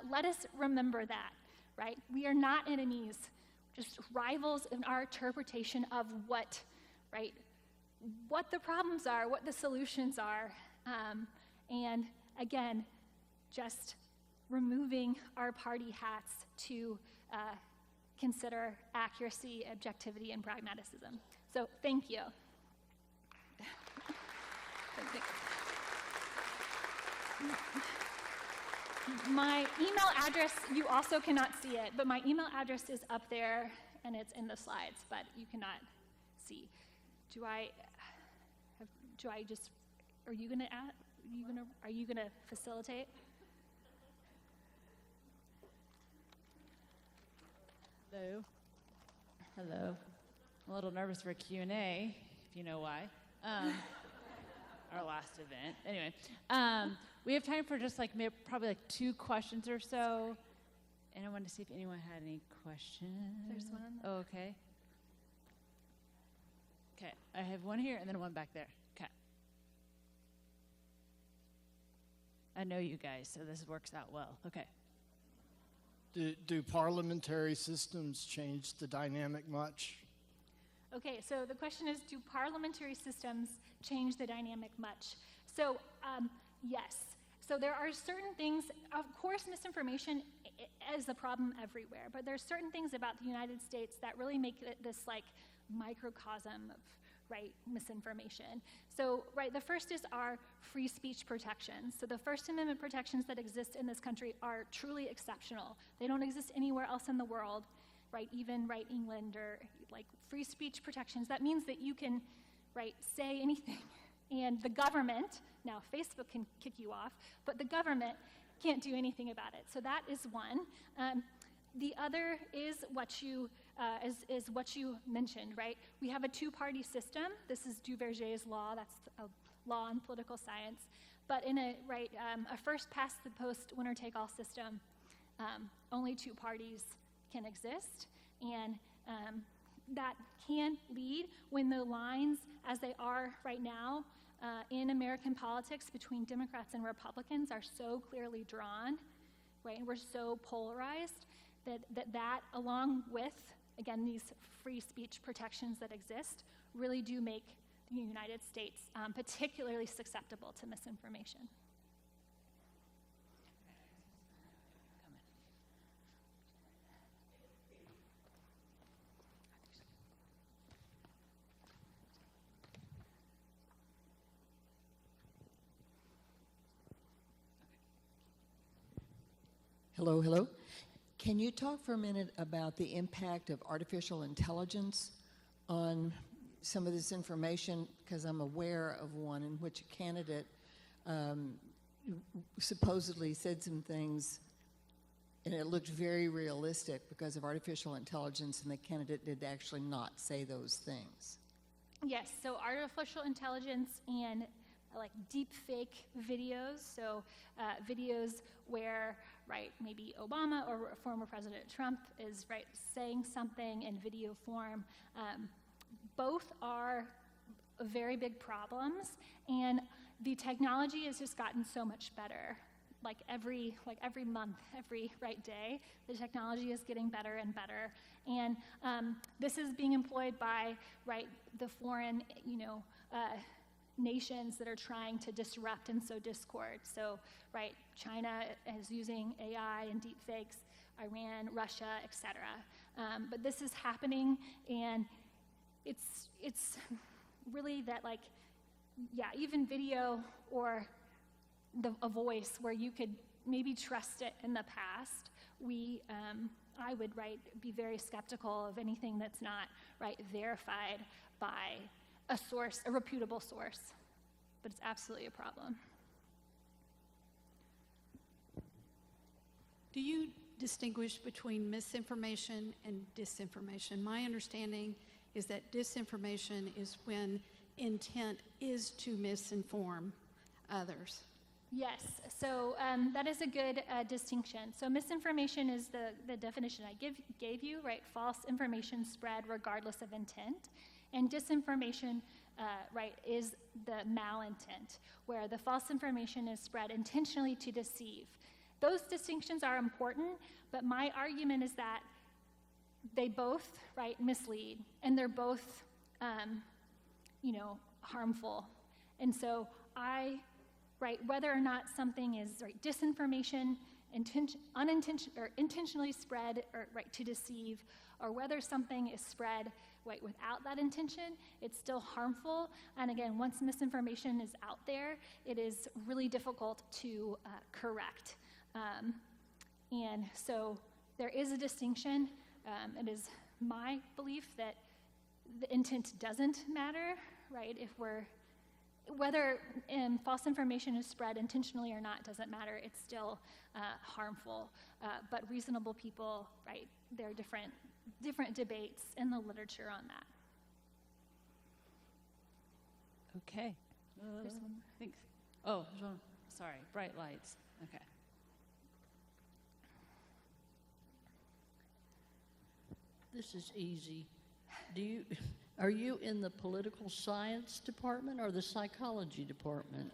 let us remember that, right? We are not enemies, just rivals in our interpretation of what the problems are, what the solutions are, and again, just removing our party hats to consider accuracy, objectivity, and pragmatism. So thank you. My email address, you also cannot see it, but my email address is up there and it's in the slides, but you cannot see. Are you gonna facilitate? Hello. Hello. I'm a little nervous for Q&A, if you know why. Our last event. Anyway, we have time for just probably 2 questions or so. And I wanted to see if anyone had any questions. There's one on the Oh, okay. Okay, I have one here and then one back there. Okay. I know you guys, so this works out well. Okay. Do parliamentary systems change the dynamic much? Okay, so the question is, do parliamentary systems change the dynamic much? So, yes. So there are certain things, of course, misinformation is a problem everywhere, but there are certain things about the United States that really make it this microcosm of misinformation. So, the first is our free speech protections. So the First Amendment protections that exist in this country are truly exceptional. They don't exist anywhere else in the world, even England or free speech protections. That means that you can, say anything. And the government, now Facebook can kick you off, but the government can't do anything about it. So that is one. The other is what you mentioned, right? We have a 2-party system. This is Duverger's law. That's a law in political science. But in a first-past-the-post, winner-take-all system, only 2 parties can exist, and that can lead, when the lines, as they are right now in American politics between Democrats and Republicans, are so clearly drawn, and we're so polarized, that along with, again, these free speech protections that exist, really do make the United States particularly susceptible to misinformation. Hello. Can you talk for a minute about the impact of artificial intelligence on some of this information? Because I'm aware of one in which a candidate supposedly said some things, and it looked very realistic because of artificial intelligence, and the candidate did actually not say those things. Yes, so artificial intelligence and deep fake videos, so videos where, maybe Obama or former President Trump is, saying something in video form. Both are very big problems, and the technology has just gotten so much better. Every month, every day, the technology is getting better and better, and this is being employed by the foreign, nations that are trying to disrupt and sow discord. So, right, China is using AI and deep fakes, Iran, Russia, etc. But this is happening, and it's really that, like, yeah, even video or a voice where you could maybe trust it in the past, I would, right, be very skeptical of anything that's not, right, verified by a source, a reputable source. But it's absolutely a problem. Do you distinguish between misinformation and disinformation? My understanding is that disinformation is when intent is to misinform others. Yes, so that is a good distinction. So misinformation is the definition I gave you, right? False information spread regardless of intent. And disinformation, right, is the malintent, where the false information is spread intentionally to deceive. Those distinctions are important, but my argument is that they both, right, mislead, and they're both, harmful. And so right, whether or not something is, right, disinformation, intentionally spread, or, right, to deceive, or whether something is spread, right, without that intention, it's still harmful. And again, once misinformation is out there, it is really difficult to correct. And so there is a distinction. It is my belief that the intent doesn't matter, right? Whether false information is spread intentionally or not doesn't matter. It's still harmful. But reasonable people, right, there are different debates in the literature on that. Okay. There's one more. Thanks. Oh, sorry, bright lights. Okay. This is easy. Are you in the political science department or the psychology department?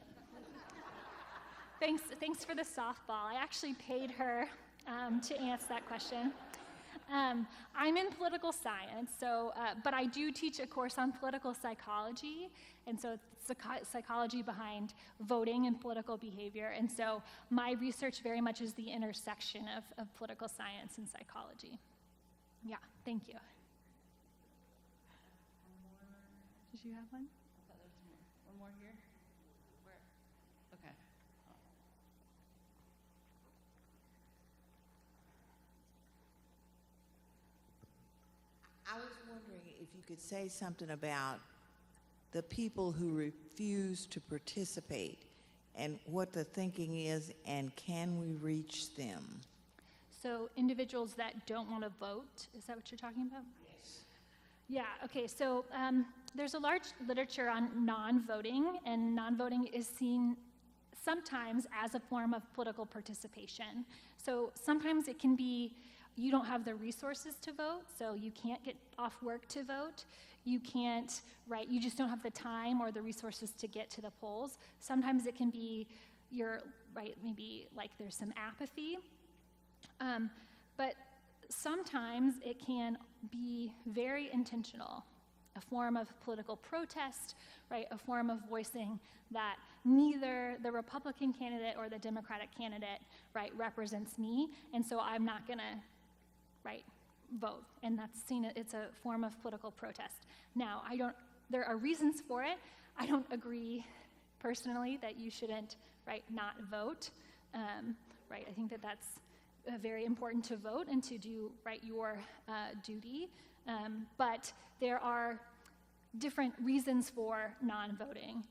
Thanks for the softball. I actually paid her to answer that question. I'm in political science, so but I do teach a course on political psychology, and so it's the psychology behind voting and political behavior. And so my research very much is the intersection of political science and psychology. Yeah, thank you. Did you have one? I thought there was more. One more here? Where? Okay. I was wondering if you could say something about the people who refuse to participate and what the thinking is, and can we reach them? So individuals that don't want to vote, is that what you're talking about? Yes. Yeah, okay, so there's a large literature on non-voting, and non-voting is seen sometimes as a form of political participation. So sometimes it can be you don't have the resources to vote, so you can't get off work to vote. You can't, right, you just don't have the time or the resources to get to the polls. Sometimes it can be you're, right, maybe like there's some apathy. But sometimes it can be very intentional, a form of political protest, right, a form of voicing that neither the Republican candidate or the Democratic candidate, right, represents me, and so I'm not gonna, right, vote. And that's seen, it's a form of political protest. Now, there are reasons for it. I don't agree personally that you shouldn't, right, not vote, right, I think that that's very important to vote and to do, right, your duty. But there are different reasons for non-voting.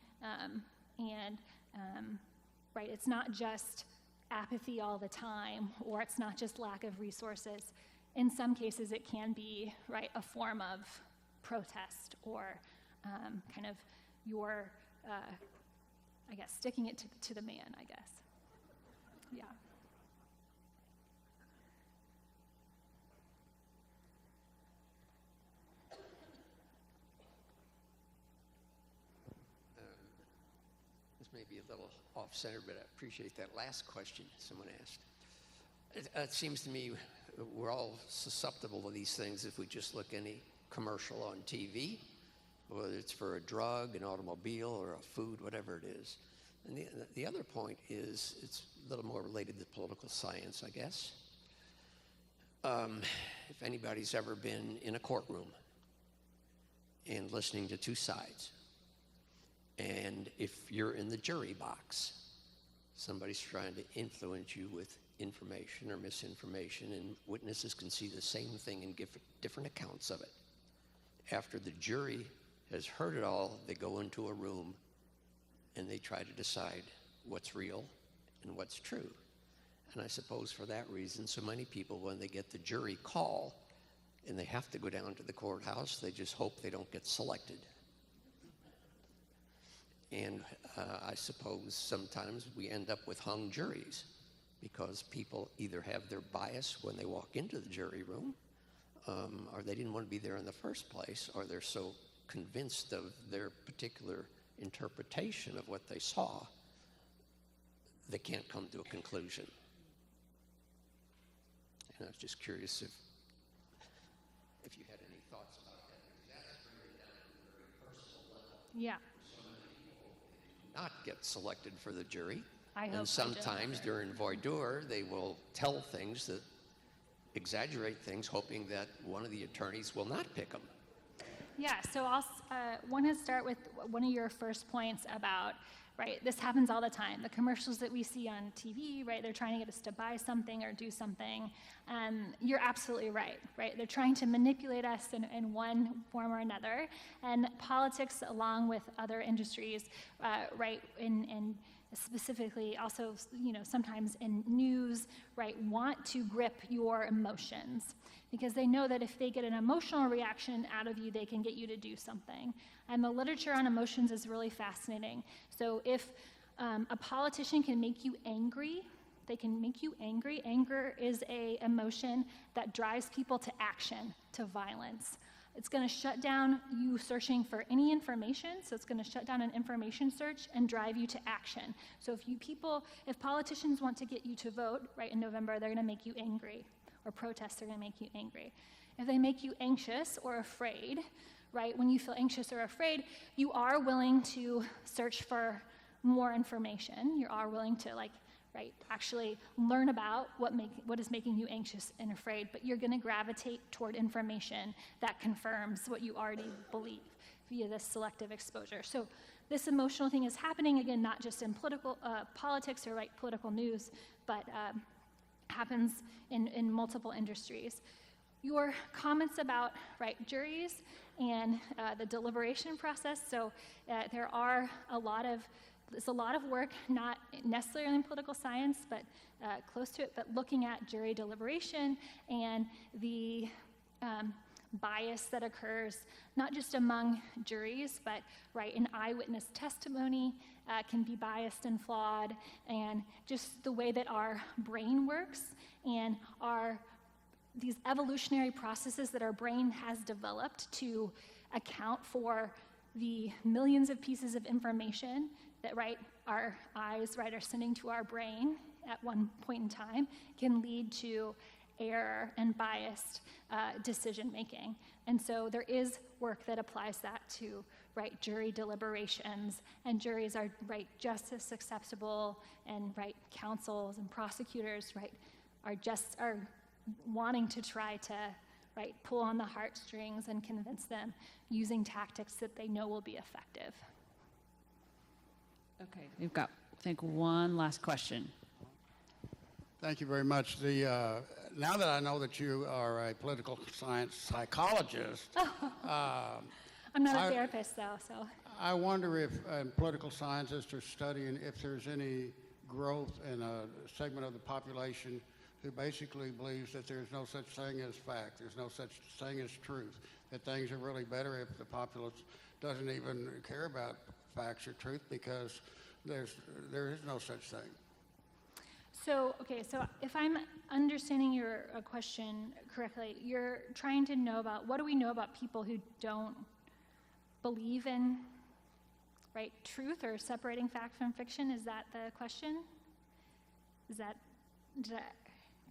Right, it's not just apathy all the time, or it's not just lack of resources. In some cases, it can be, right, a form of protest or kind of your, I guess, sticking it to the man, I guess. Yeah. This may be a little off-center, but I appreciate that last question someone asked. It seems to me we're all susceptible to these things if we just look any commercial on TV whether it's for a drug, an automobile, or a food, whatever it is. And the other point is, it's a little more related to political science, I guess. If anybody's ever been in a courtroom and listening to two sides, and if you're in the jury box, somebody's trying to influence you with information or misinformation, and witnesses can see the same thing and give different accounts of it. After the jury has heard it all, they go into a room and they try to decide what's real and what's true. And I suppose for that reason, so many people, when they get the jury call and they have to go down to the courthouse, they just hope they don't get selected. And I suppose sometimes we end up with hung juries because people either have their bias when they walk into the jury room, or they didn't want to be there in the first place, or they're so convinced of their particular interpretation of what they saw, they can't come to a conclusion. And I was just curious if you had any thoughts about that, because that's bringing it down to a very personal level. Yeah. So many people do not get selected for the jury. I hope and sometimes during voir dire, they will tell things that exaggerate things, hoping that one of the attorneys will not pick them. Yeah, so I'll want to start with one of your first points about, right, this happens all the time. The commercials that we see on TV, right, they're trying to get us to buy something or do something. You're absolutely right? They're trying to manipulate us in one form or another. And politics, along with other industries, right, and specifically also, sometimes in news, right, want to grip your emotions because they know that if they get an emotional reaction out of you, they can get you to do something. And the literature on emotions is really fascinating. So if a politician can make you angry, they can make you angry. Anger is an emotion that drives people to action, to violence. It's going to shut down you searching for any information, so it's going to shut down an information search and drive you to action. So if politicians want to get you to vote, right, in November, they're going to make you angry, or protests are going to make you angry. If they make you anxious or afraid, right, when you feel anxious or afraid, you are willing to search for more information. You are willing to, actually learn about what is making you anxious and afraid, but you're going to gravitate toward information that confirms what you already believe via this selective exposure. So this emotional thing is happening, again, not just in politics or political news, but happens in multiple industries. Your comments about juries and the deliberation process, so there's a lot of work, not necessarily in political science, but close to it, but looking at jury deliberation and the bias that occurs not just among juries, but in eyewitness testimony can be biased and flawed, and just the way that our brain works and these evolutionary processes that our brain has developed to account for the millions of pieces of information that our eyes are sending to our brain at one point in time can lead to error and biased decision making. And so there is work that applies that to jury deliberations, and juries are just as susceptible, and counsels and prosecutors are wanting to try to pull on the heartstrings and convince them using tactics that they know will be effective. Okay, we've got, I think, one last question. Thank you very much. Now that I know that you are a political science psychologist, I'm not a therapist, though, so. I wonder if political scientists are studying if there's any growth in a segment of the population who basically believes that there's no such thing as fact, there's no such thing as truth, that things are really better if the populace doesn't even care about facts or truth because there is no such thing. So if I'm understanding your question correctly, you're trying to know about what do we know about people who don't believe in truth or separating fact from fiction? Is that the question?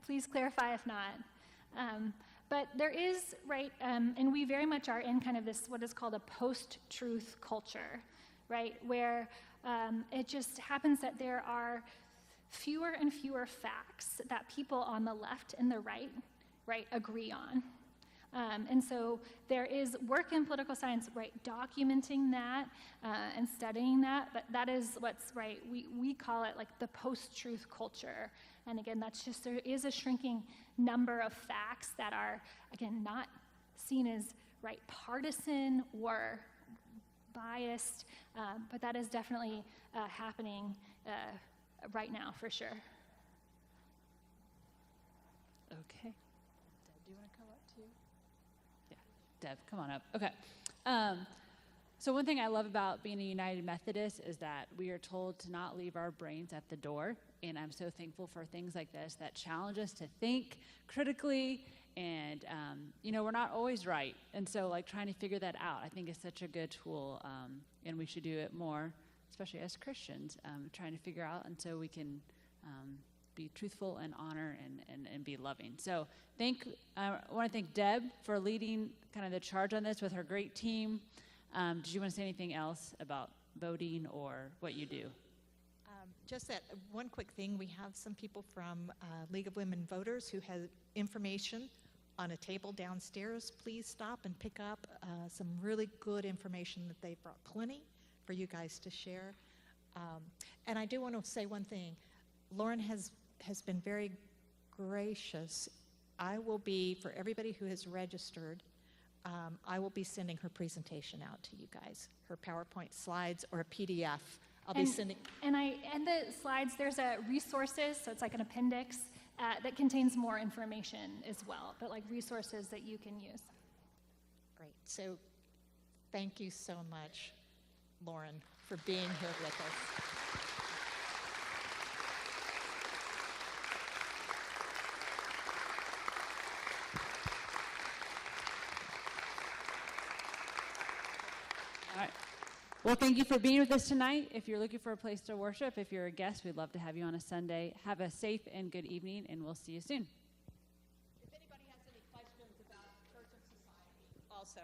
Please clarify if not. But there is, right, and we very much are in kind of this, what is called a post-truth culture, right, where it just happens that there are fewer and fewer facts that people on the left and the right, agree on. And so there is work in political science, right, documenting that and studying that, but that is what's, right, we call it like the post-truth culture. And again, that's just, there is a shrinking number of facts that are, again, not seen as, right, partisan or biased, but that is definitely happening right now, for sure. Okay. Deb, do you want to come up too? Yeah, Deb, come on up. Okay. So one thing I love about being a United Methodist is that we are told to not leave our brains at the door. And I'm so thankful for things like this that challenge us to think critically. And, we're not always right. And so, like, trying to figure that out, I think is such a good tool. And we should do it more, especially as Christians, trying to figure out, and so we can be truthful and honor and be loving. So I want to thank Deb for leading kind of the charge on this with her great team. Did you want to say anything else about voting or what you do? Just that one quick thing, we have some people from League of Women Voters who have information on a table downstairs. Please stop and pick up some really good information that they've brought, plenty for you guys to share. And I do want to say one thing. Lauren has been very gracious. I will be, for everybody who has registered, I will be sending her presentation out to you guys, her PowerPoint slides or a PDF. I'll be sending. And the slides, there's a resources, so it's like an appendix that contains more information as well, but like resources that you can use. Great. So thank you so much, Lauren, for being here with us. All right. Well, thank you for being with us tonight. If you're looking for a place to worship, if you're a guest, we'd love to have you on a Sunday. Have a safe and good evening, and we'll see you soon. If anybody has any questions about Church of Society, also